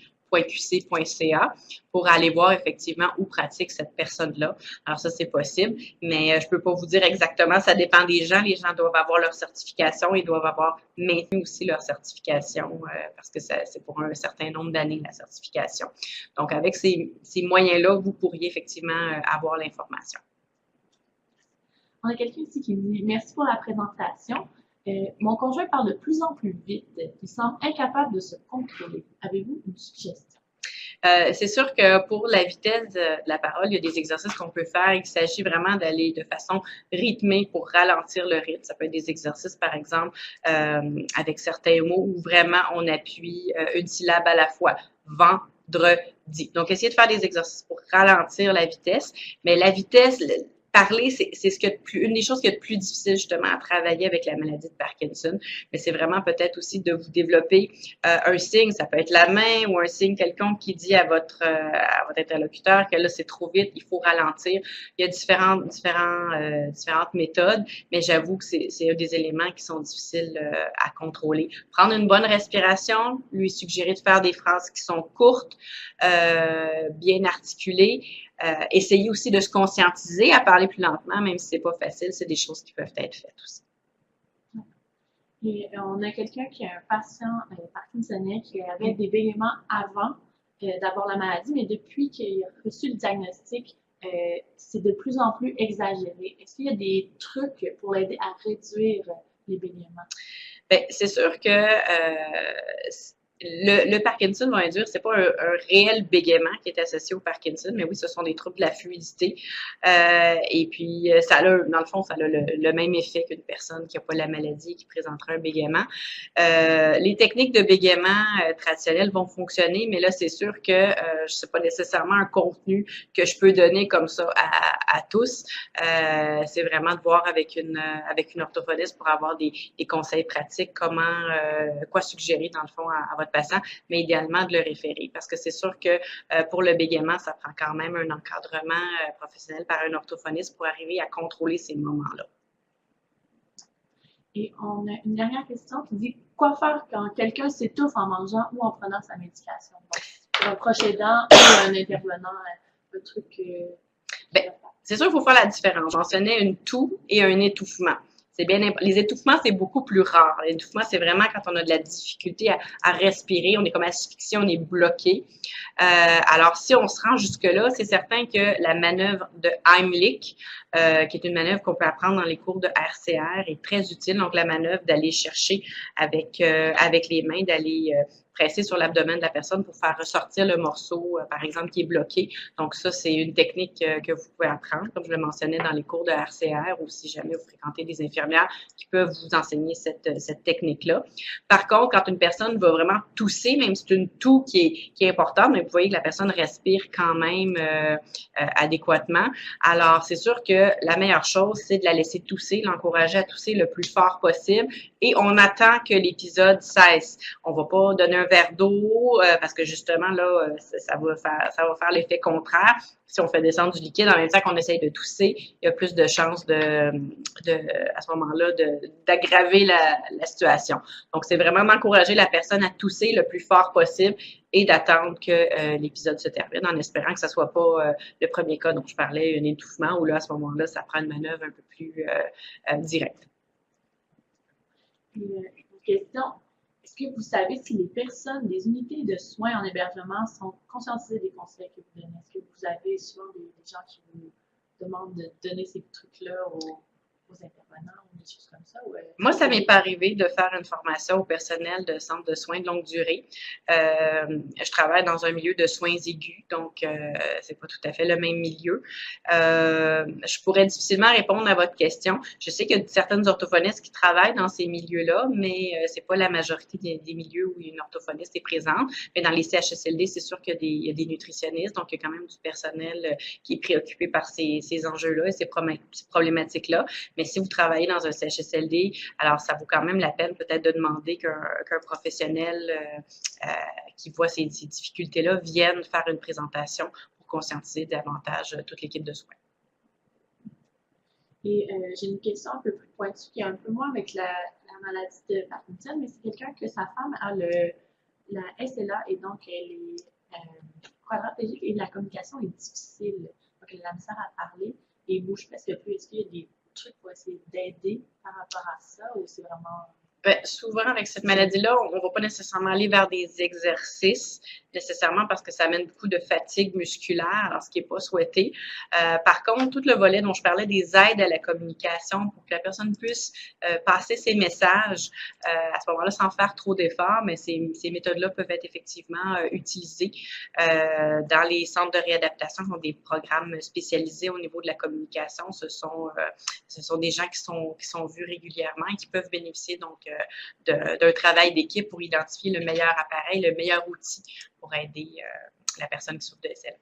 pour aller voir effectivement où pratique cette personne-là. Alors ça, c'est possible, mais je peux pas vous dire exactement, ça dépend des gens. Les gens doivent avoir leur certification et doivent avoir maintenu aussi leur certification parce que c'est pour un certain nombre d'années, la certification. Donc, avec ces moyens-là, vous pourriez effectivement avoir l'information. On a quelqu'un ici qui dit « Merci pour la présentation. Mon conjoint parle de plus en plus vite. Il semble incapable de se contrôler. Avez-vous une suggestion? » C'est sûr que pour la vitesse de la parole, il y a des exercices qu'on peut faire. Il s'agit vraiment d'aller de façon rythmée pour ralentir le rythme. Ça peut être des exercices, par exemple, avec certains mots où vraiment on appuie une syllabe à la fois. Vendredi. Donc, essayez de faire des exercices pour ralentir la vitesse. Mais la vitesse... Parler, c'est une des choses qui est le plus difficile justement à travailler avec la maladie de Parkinson, mais c'est vraiment peut-être aussi de vous développer un signe, ça peut être la main ou un signe quelconque qui dit à votre interlocuteur que là c'est trop vite, il faut ralentir. Il y a différentes méthodes, mais j'avoue que c'est un des éléments qui sont difficiles à contrôler. Prendre une bonne respiration, lui suggérer de faire des phrases qui sont courtes, bien articulées. Essayez aussi de se conscientiser à parler plus lentement, même si c'est pas facile, c'est des choses qui peuvent être faites aussi. Et on a quelqu'un qui a un patient parkinsonien qui avait des bégaiements avant d'avoir la maladie, mais depuis qu'il a reçu le diagnostic, c'est de plus en plus exagéré. Est-ce qu'il y a des trucs pour l'aider à réduire les bégaiements? Bien, c'est sûr que le Parkinson va induire, c'est pas un réel bégaiement qui est associé au Parkinson, mais oui, ce sont des troubles de la fluidité. Et puis, ça a, dans le fond, ça a le même effet qu'une personne qui n'a pas la maladie et qui présenterait un bégaiement. Les techniques de bégaiement traditionnelles vont fonctionner, mais là, c'est sûr que je sais pas nécessairement un contenu que je peux donner comme ça à tous. C'est vraiment de voir avec une orthophoniste pour avoir des conseils pratiques, comment, quoi suggérer dans le fond à votre patient, mais idéalement de le référer parce que c'est sûr que pour le bégaiement, ça prend quand même un encadrement professionnel par un orthophoniste pour arriver à contrôler ces moments-là. Et on a une dernière question qui dit quoi faire quand quelqu'un s'étouffe en mangeant ou en prenant sa médication? Donc, un proche aidant ou un intervenant, un truc. C'est sûr qu'il faut faire la différence. On mentionnait une toux et un étouffement. C'est bien, les étouffements, c'est beaucoup plus rare. L'étouffement, c'est vraiment quand on a de la difficulté à respirer, on est comme asphyxié, on est bloqué. Alors, si on se rend jusque-là, c'est certain que la manœuvre de Heimlich, qui est une manœuvre qu'on peut apprendre dans les cours de RCR, est très utile. Donc, la manœuvre d'aller chercher avec les mains, d'aller presser sur l'abdomen de la personne pour faire ressortir le morceau, par exemple, qui est bloqué. Donc, ça, c'est une technique que vous pouvez apprendre, comme je le mentionnais dans les cours de RCR ou si jamais vous fréquentez des infirmières qui peuvent vous enseigner cette technique-là. Par contre, quand une personne va vraiment tousser, même si c'est une toux qui est importante, mais vous voyez que la personne respire quand même adéquatement. Alors, c'est sûr que la meilleure chose, c'est de la laisser tousser, l'encourager à tousser le plus fort possible et on attend que l'épisode cesse. On va pas donner un verre d'eau parce que justement, là, ça va faire l'effet contraire. Si on fait descendre du liquide en même temps qu'on essaye de tousser, il y a plus de chances à ce moment-là d'aggraver la situation. Donc, c'est vraiment d'encourager la personne à tousser le plus fort possible et d'attendre que l'épisode se termine en espérant que ça soit pas le premier cas dont je parlais, un étouffement, où là, à ce moment-là, ça prend une manœuvre un peu plus directe. Une question. Est-ce que vous savez si les personnes des unités de soins en hébergement sont conscientisées des conseils que vous donnez? Est-ce que vous avez souvent des gens qui vous demandent de donner ces trucs-là aux intervenants ou des choses comme ça? Moi, ça m'est pas arrivé de faire une formation au personnel de centre de soins de longue durée. Je travaille dans un milieu de soins aigus, donc c'est pas tout à fait le même milieu. Je pourrais difficilement répondre à votre question. Je sais qu'il y a certaines orthophonistes qui travaillent dans ces milieux-là, mais c'est pas la majorité des milieux où une orthophoniste est présente. Mais dans les CHSLD, c'est sûr qu'il y a des nutritionnistes, donc il y a quand même du personnel qui est préoccupé par ces enjeux-là et ces problématiques-là. Mais si vous travaillez dans un CHSLD, alors ça vaut quand même la peine peut-être de demander qu'un professionnel qui voit ces difficultés-là vienne faire une présentation pour conscientiser davantage toute l'équipe de soins. Et j'ai une question un peu plus pointue qui est un peu moins avec la maladie de Parkinson, mais c'est quelqu'un que sa femme a la SLA et donc elle est quadraplégique et la communication est difficile. Donc elle a la misère à parler et bouge presque plus. Est-ce qu'il y a des trucs pour essayer d'aider par rapport à ça ou c'est vraiment... Souvent, avec cette maladie-là, on ne va pas nécessairement aller vers des exercices, nécessairement parce que ça amène beaucoup de fatigue musculaire, alors ce qui n'est pas souhaité. Par contre, tout le volet dont je parlais des aides à la communication pour que la personne puisse passer ses messages, à ce moment-là, sans faire trop d'efforts, mais ces méthodes-là peuvent être effectivement utilisées dans les centres de réadaptation qui ont des programmes spécialisés au niveau de la communication. Ce sont des gens qui sont vus régulièrement et qui peuvent bénéficier donc d'un travail d'équipe pour identifier le meilleur appareil, le meilleur outil pour aider la personne qui souffre de SLA.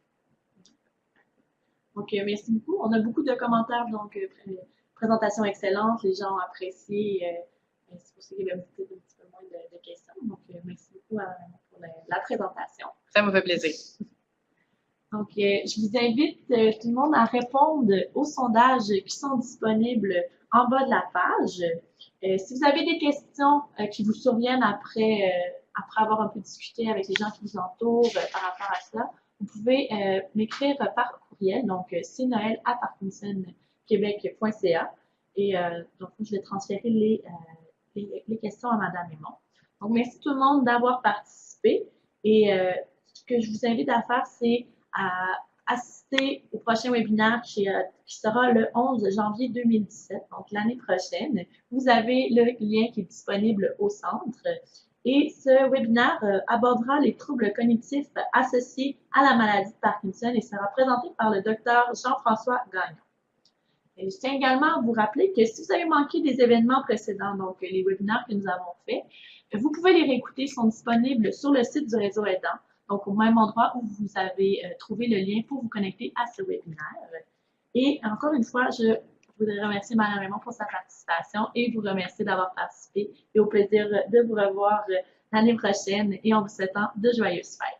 Donc, merci beaucoup. On a beaucoup de commentaires, donc présentation excellente, les gens ont apprécié. C'est pour ça qu'il y avait un petit peu moins de questions. Donc, merci beaucoup pour la présentation. Ça me fait plaisir. Donc, je vous invite tout le monde à répondre aux sondages qui sont disponibles en bas de la page. Si vous avez des questions qui vous surviennent après avoir un peu discuté avec les gens qui vous entourent par rapport à ça, vous pouvez m'écrire par courriel, donc cnoël@parkinsonquebec.ca et donc je vais transférer les questions à Madame Aymon. Donc, merci tout le monde d'avoir participé et ce que je vous invite à faire, c'est à assister au prochain webinaire qui sera le 11 janvier 2017, donc l'année prochaine. Vous avez le lien qui est disponible au centre Et ce webinaire abordera les troubles cognitifs associés à la maladie de Parkinson et sera présenté par le docteur Jean-François Gagnon. Et je tiens également à vous rappeler que si vous avez manqué des événements précédents, donc les webinaires que nous avons faits, vous pouvez les réécouter, ils sont disponibles sur le site du réseau aidant, donc au même endroit où vous avez trouvé le lien pour vous connecter à ce webinaire. Et encore une fois, je voudrais remercier Mme Raymond pour sa participation et vous remercier d'avoir participé et au plaisir de vous revoir l'année prochaine et en vous souhaitant de joyeuses fêtes.